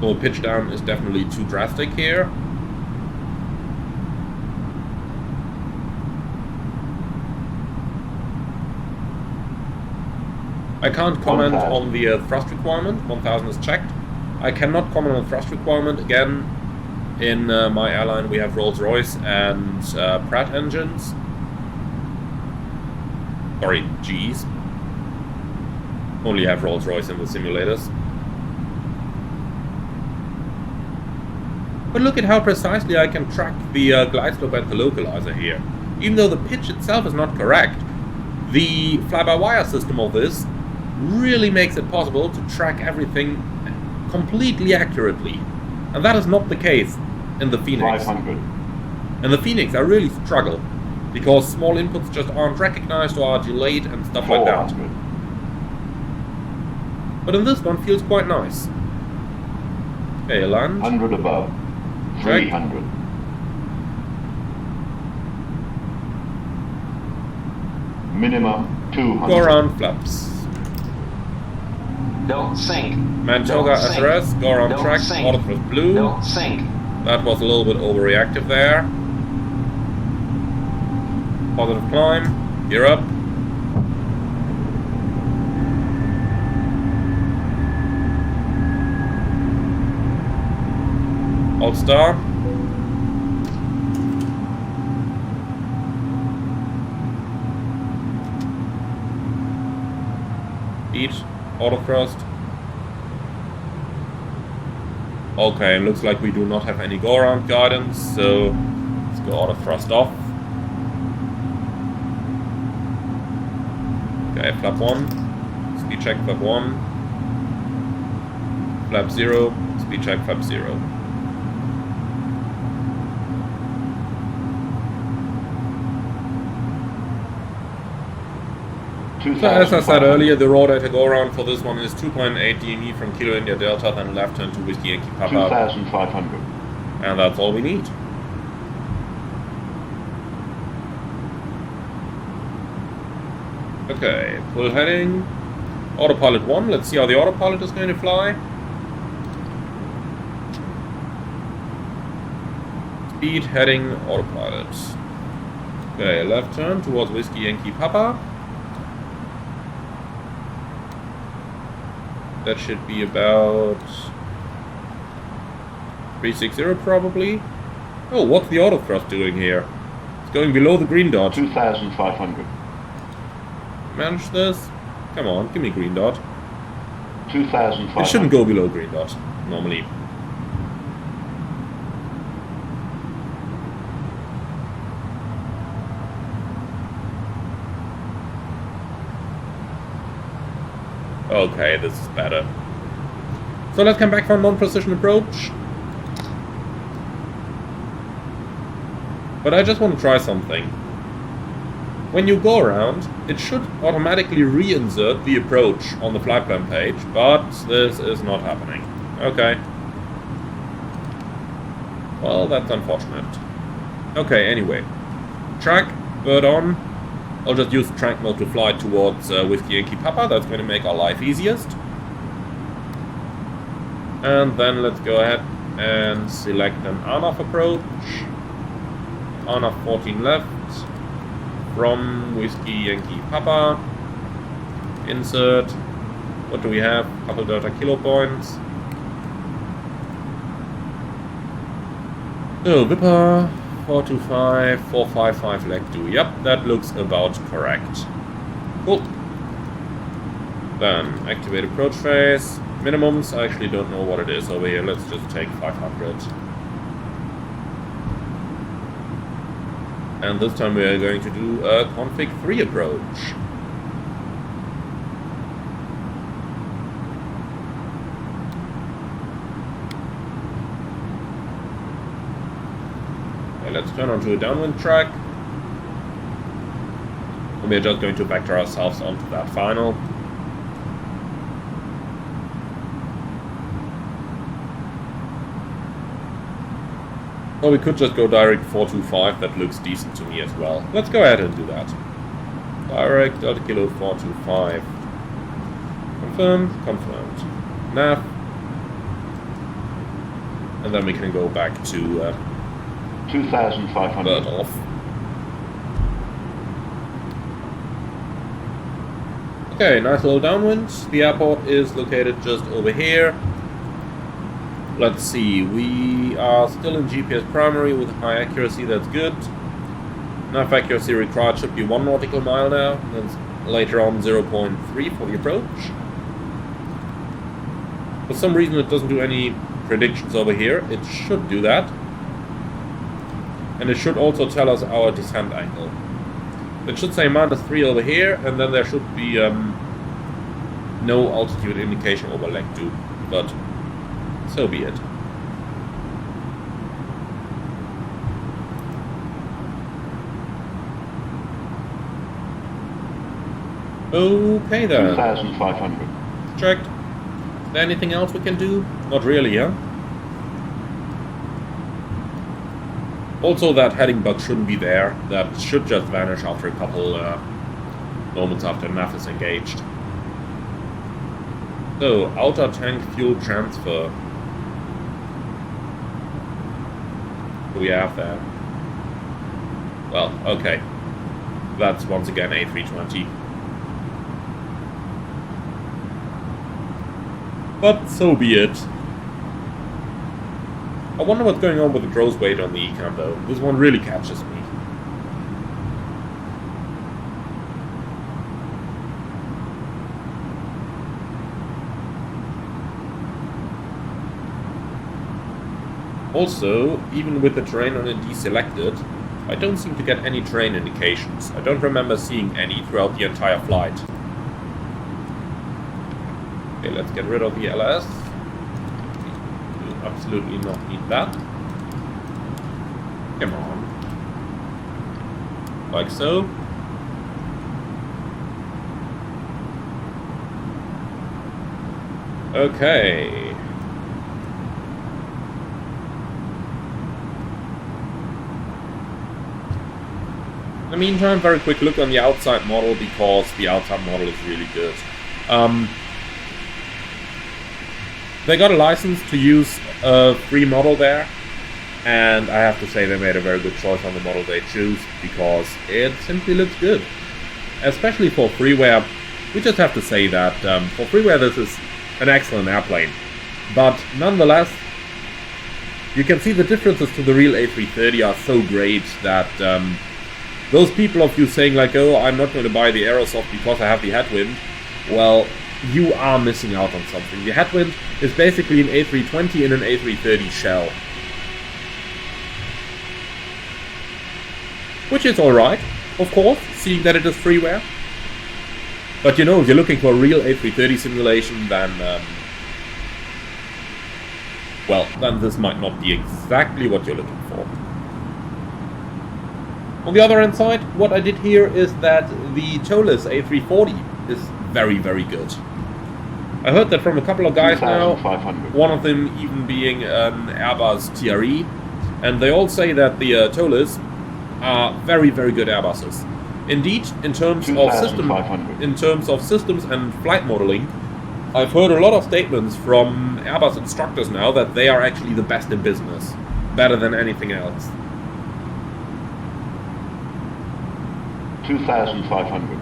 So pitch down is definitely too drastic here. I can't comment 1,000. on the thrust requirement. 1000 is checked. I cannot comment on the thrust requirement. Again, in my airline we have Rolls-Royce and Pratt engines. Sorry, G's. Only have Rolls-Royce in the simulators. But look at how precisely I can track the glide slope and the localizer here. Even though the pitch itself is not correct, the fly-by-wire system of this really makes it possible to track everything completely accurately. And that is not the case in the Phoenix. 500. In the Phoenix I really struggle, because small inputs just aren't recognized or are delayed and stuff like that. 400. But in this one feels quite nice. Okay, land. 100 above. 300. Minimum 200. Go around flaps. Don't sink. Mantoga Don't sink. SRS, go around Don't track, sink. autothrust blue. Don't sink. That was a little bit overreactive there. Positive climb, gear up. Alt star. Speed, autothrust. Okay, looks like we do not have any go-around guidance, so let's go autothrust off. Okay, flap 1, speed check flap 1, flap 0, speed check flap 0. So as I said earlier, the raw data go-around for this one is 2.8 DME from Kilo India Delta, then left turn to Whiskey Yankee Papa. 2,500. And that's all we need. Okay, full heading. Autopilot 1, let's see how the autopilot is going to fly. Speed, heading, autopilot. Okay, left turn towards Whiskey Yankee Papa. That should be about 360 probably. Oh, what's the autothrust doing here? It's going below the green dot. 2,500. Manage this. Come on, give me green dot. 2,500. It shouldn't go below green dot, normally. Okay, this is better. So let's come back for a non-precision approach. But I just want to try something. When you go around, it should automatically reinsert the approach on the flight plan page, but this is not happening. Okay. Well, that's unfortunate. Okay, anyway. Track, bird on. I'll just use track mode to fly towards Whiskey Yankee Papa. That's going to make our life easiest. And then let's go ahead and select an RNAV approach. RNAV 14 left. From Whiskey Yankee Papa. Insert. What do we have? Couple Delta kilo points. So, Vipper. 425, 455 leg 2. Yep, that looks about correct. Cool. Then, activate approach phase. Minimums, I actually don't know what it is over here. Let's just take 500. And this time we are going to do a config 3 approach. Let's turn onto a downwind track. And we're just going to vector ourselves onto that final. Or we could just go direct 425, that looks decent to me as well. Let's go ahead and do that. Direct Delta Kilo 425. Confirmed, confirmed. Nav. And then we can go back to 2,500. bird off. Okay, nice little downwind. The airport is located just over here. Let's see, we are still in GPS primary with high accuracy, that's good. Enough accuracy required should be 1 nautical mile now. That's later on 0.3 for the approach. For some reason it doesn't do any predictions over here. It should do that. And it should also tell us our descent angle. It should say -3 over here, and then there should be no altitude indication over leg 2, but so be it. Okay then. 2,500. Checked. Is there anything else we can do? Not really, huh? Also, that heading bug shouldn't be there. That should just vanish after a couple moments after nav is engaged. So, outer tank fuel transfer. What do we have there? Well, okay. That's once again A320. But so be it. I wonder what's going on with the gross weight on the Econ though. This one really catches me. Also, even with the terrain on it deselected, I don't seem to get any terrain indications. I don't remember seeing any throughout the entire flight. Okay, let's get rid of the LS. Absolutely not need that. Come on. Like so. Okay. In the meantime, very quick look on the outside model because the outside model is really good. They got a license to use a free model there, and I have to say they made a very good choice on the model they choose, because it simply looks good. Especially for freeware, we just have to say that for freeware this is an excellent airplane. But nonetheless, you can see the differences to the real A330 are so great that those people of you saying like, oh, I'm not going to buy the Aerosoft because I have the headwind, well, you are missing out on something. The headwind is basically an A320 in an A330 shell. Which is alright, of course, seeing that it is freeware. But you know, if you're looking for a real A330 simulation, then well, then this might not be exactly what you're looking for. On the other hand side, what I did hear is that the TOLIS A340 is very, very good. I heard that from a couple of guys now, one of them even being an Airbus TRE, and they all say that the TOLIS are very, very good Airbuses. Indeed, in terms of systems and flight modeling, I've heard a lot of statements from Airbus instructors now that they are actually the best in business, better than anything else. 2,500.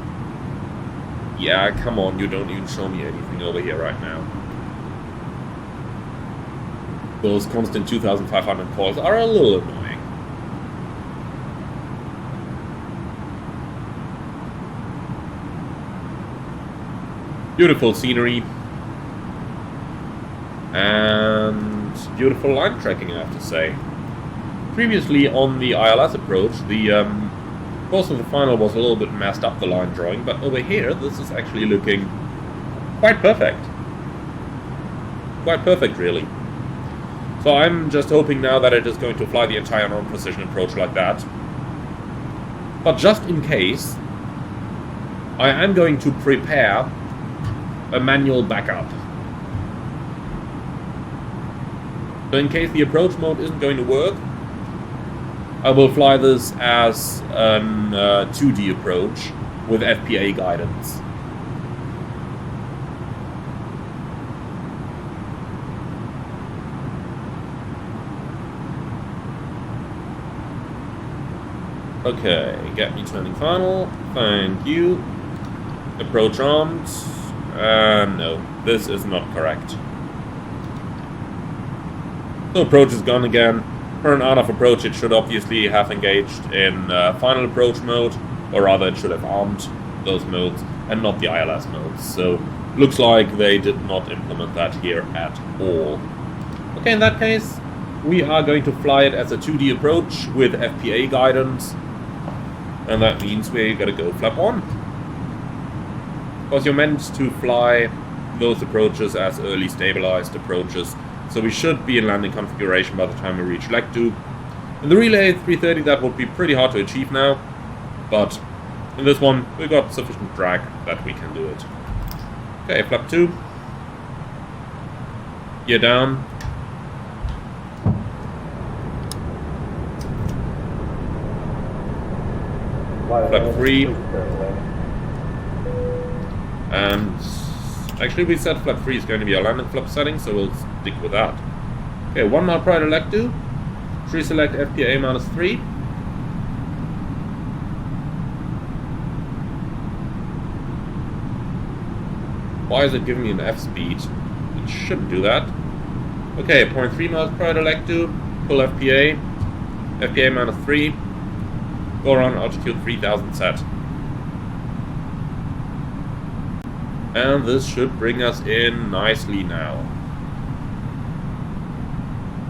Yeah, come on, you don't even show me anything over here right now. Those constant 2,500 calls are a little annoying. Beautiful scenery. And beautiful line tracking, I have to say. Previously on the ILS approach, the course of the final was a little bit messed up, the line drawing, but over here this is actually looking quite perfect. Quite perfect, really. So I'm just hoping now that it is going to fly the entire non-precision approach like that. But just in case, I am going to prepare a manual backup. So in case the approach mode isn't going to work, I will fly this as an 2D approach with FPA guidance. Okay, get me turning final, thank you. Approach armed. No, this is not correct. So approach is gone again. For an on-off approach, it should obviously have engaged in final approach mode, or rather it should have armed those modes, and not the ILS modes. So looks like they did not implement that here at all. Okay, in that case, we are going to fly it as a 2D approach with FPA guidance, and that means we're gonna go flap 1. Because you're meant to fly those approaches as early stabilized approaches, so we should be in landing configuration by the time we reach leg 2. In the relay 330 that would be pretty hard to achieve now, but in this one we got sufficient drag that we can do it. Okay, flap 2. Gear down. Flap 3. And actually we said flap 3 is going to be our landing flap setting, so we'll stick with that. Okay, 1 mile prior to leg 2. Select FPA -3. Why is it giving me an F speed? It shouldn't do that. Okay, 0.3 miles prior to leg 2. Full FPA. FPA -3. Go around altitude 3000 set. And this should bring us in nicely now.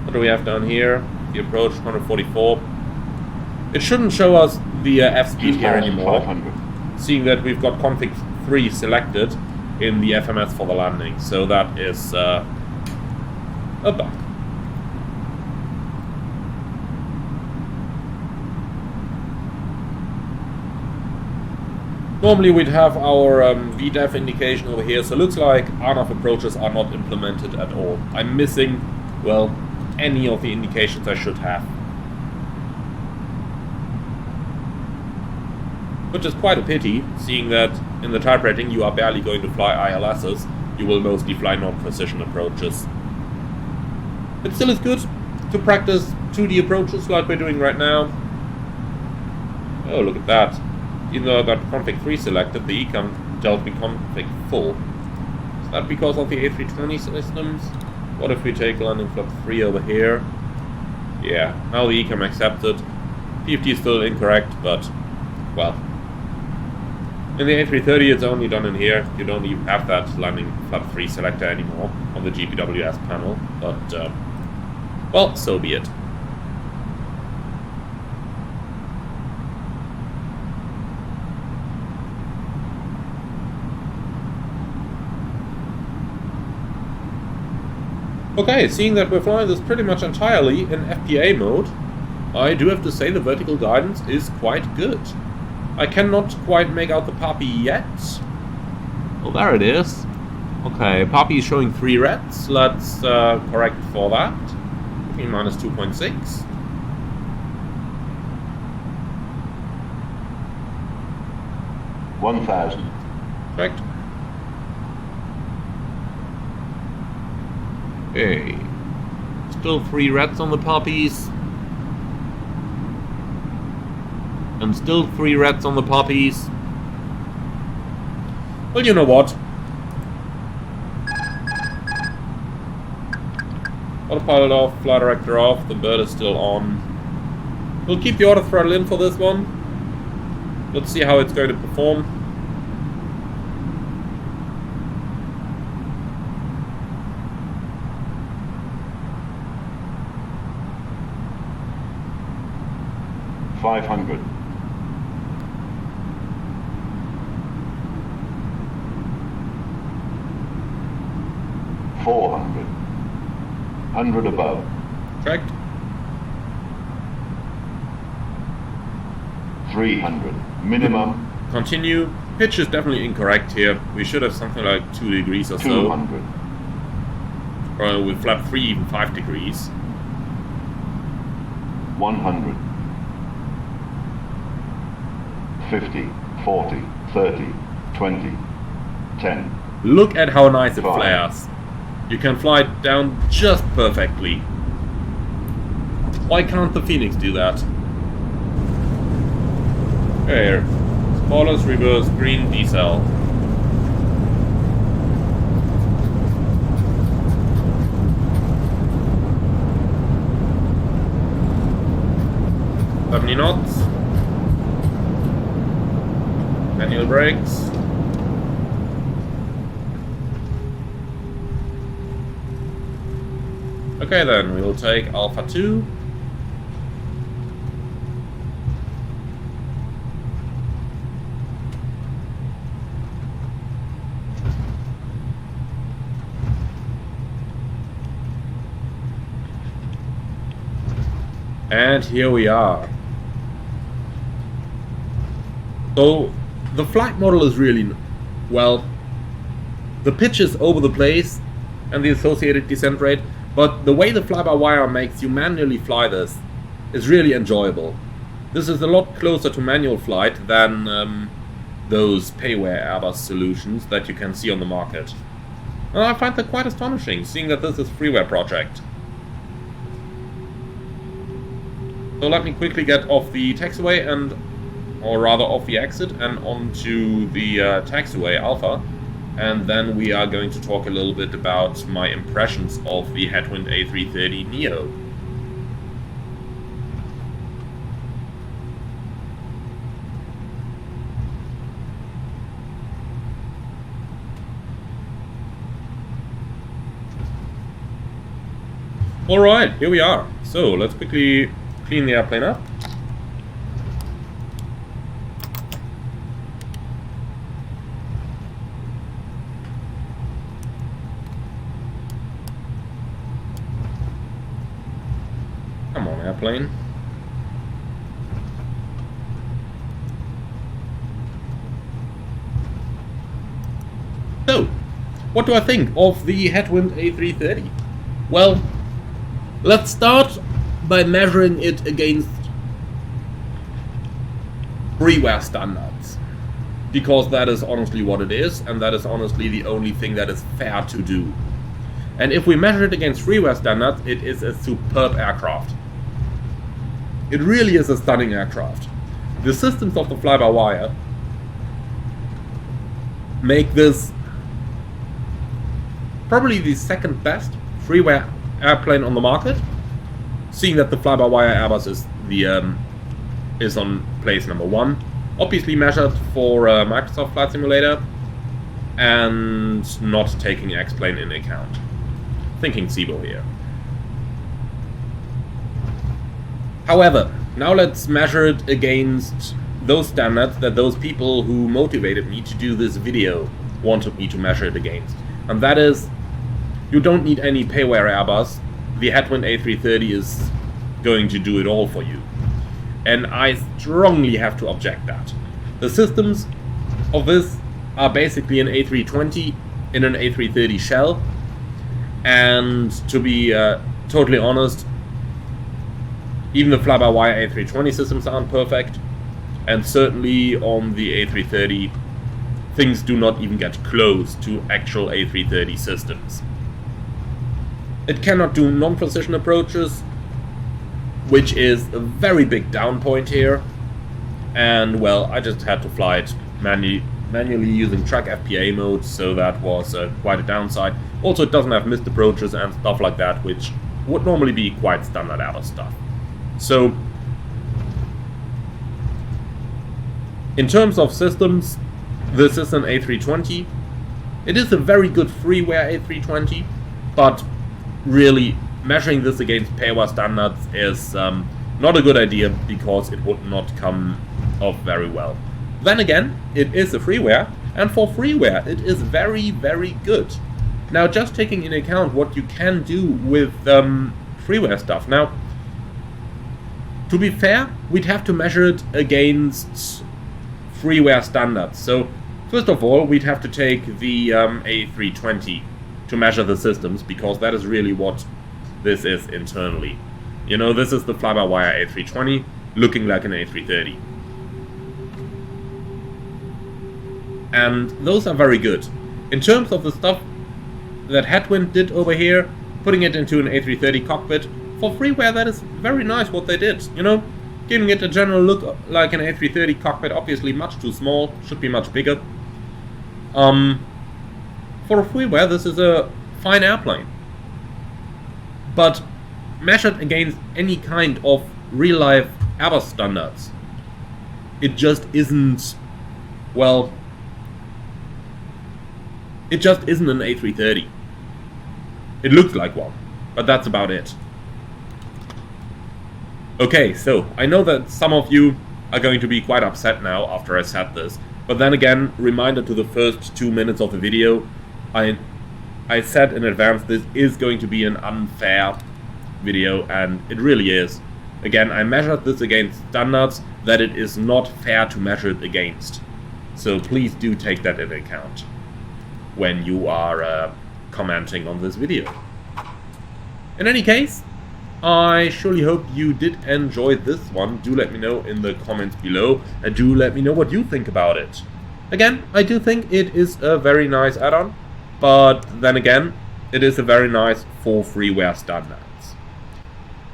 What do we have down here? The approach 144. It shouldn't show us the F speed here anymore, seeing that we've got config 3 selected in the FMS for the landing. So that is a bug. Normally we'd have our VDEF indication over here, so it looks like on-off approaches are not implemented at all. I'm missing, well, any of the indications I should have. Which is quite a pity, seeing that in the type rating you are barely going to fly ILSs, you will mostly fly non-precision approaches. It still is good to practice 2D approaches like we're doing right now. Oh, look at that. Even though I got config 3 selected, the ECAM tells me config full. Is that because of the A320 systems? What if we take landing flap 3 over here? Yeah, now the ECAM accepted. PFT is still incorrect, but, well. In the A330 it's only done in here. You don't even have that landing flap 3 selector anymore on the GPWS panel, but, well, so be it. Okay, seeing that we're flying this pretty much entirely in FPA mode, I do have to say the vertical guidance is quite good. I cannot quite make out the puppy yet. Oh, there it is. Okay, puppy is showing 3 reds. Let's correct for that. Minus 2.6. $1,000. Correct. Okay. Still 3 reds on the poppies. And still 3 reds on the poppies. Well, you know what? Autopilot off, flight director off, the bird is still on. We'll keep the auto throttle in for this one. Let's see how it's going to perform. $500. $400. 100 above. Correct. 300. Minimum. Continue. Pitch is definitely incorrect here. We should have something like 2 degrees or so. 200. Or with flap 3, even 5 degrees. 100. 50. 40. 30. 20. 10. Look at how nice it 5. flares. You can fly it down just perfectly. Why can't the Phoenix do that? There. Spoilers, reverse, green, decel. 20 knots. Manual brakes. Okay then, we'll take Alpha 2. And here we are. So, the flight model is really, well, the pitch is over the place and the associated descent rate, but the way the fly-by-wire makes you manually fly this is really enjoyable. This is a lot closer to manual flight than those payware Airbus solutions that you can see on the market. And I find that quite astonishing, seeing that this is a freeware project. So let me quickly get off the taxiway or rather off the exit and onto the taxiway Alpha, and then we are going to talk a little bit about my impressions of the Headwind A330 Neo. Alright, here we are. So let's quickly clean the airplane up. Come on, airplane. So, what do I think of the Headwind A330? Well, let's start by measuring it against freeware standards, because that is honestly what it is, and that is honestly the only thing that is fair to do. And if we measure it against freeware standards, it is a superb aircraft. It really is a stunning aircraft. The systems of the fly-by-wire make this probably the second best freeware airplane on the market, seeing that the fly-by-wire Airbus is on place number 1, obviously measured for Microsoft Flight Simulator, and not taking X-Plane in account. Thinking SIBO here. However, now let's measure it against those standards that those people who motivated me to do this video wanted me to measure it against. And that is, you don't need any payware Airbus. The Headwind A330 is going to do it all for you. And I strongly have to object that. The systems of this are basically an A320 in an A330 shell. And to be totally honest, even the fly-by-wire A320 systems aren't perfect. And certainly on the A330, things do not even get close to actual A330 systems. It cannot do non-precision approaches, which is a very big down point here. And well, I just had to fly it manually using track FPA mode, so that was quite a downside. Also, it doesn't have missed approaches and stuff like that, which would normally be quite standard Airbus stuff. So, in terms of systems, this is an A320. It is a very good freeware A320, but really measuring this against payware standards is not a good idea, because it would not come off very well. Then again, it is a freeware, and for freeware it is very, very good. Now, just taking into account what you can do with freeware stuff. Now, to be fair, we'd have to measure it against freeware standards. So, first of all, we'd have to take the A320 to measure the systems, because that is really what this is internally. You know, this is the fly-by-wire A320 looking like an A330. And those are very good. In terms of the stuff that Headwind did over here, putting it into an A330 cockpit, for freeware that is very nice what they did. You know, giving it a general look like an A330 cockpit, obviously much too small, should be much bigger. For freeware, this is a fine airplane. But measured against any kind of real-life Airbus standards, it just isn't, well, it just isn't an A330. It looks like one, but that's about it. Okay, so I know that some of you are going to be quite upset now after I said this, but then again, reminder to the first 2 minutes of the video, I said in advance this is going to be an unfair video, and it really is. Again, I measured this against standards that it is not fair to measure it against. So please do take that into account when you are commenting on this video. In any case, I surely hope you did enjoy this one. Do let me know in the comments below, and do let me know what you think about it. Again, I do think it is a very nice add-on, but then again, it is a very nice for freeware standards.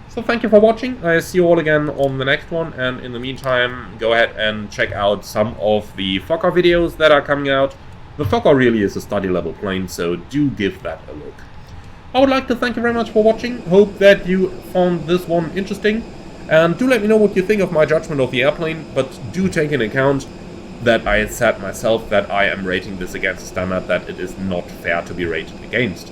So thank you for watching. I see you all again on the next one, and in the meantime, go ahead and check out some of the Fokker videos that are coming out. The Fokker really is a study level plane, so do give that a look. I would like to thank you very much for watching. Hope that you found this one interesting, and do let me know what you think of my judgment of the airplane, but do take into account that I said myself that I am rating this against a standard that it is not fair to be rated against.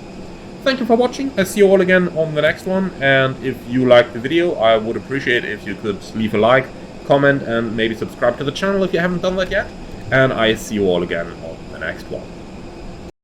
Thank you for watching. I see you all again on the next one, and if you liked the video, I would appreciate if you could leave a like, comment, and maybe subscribe to the channel if you haven't done that yet. And I see you all again on the next one.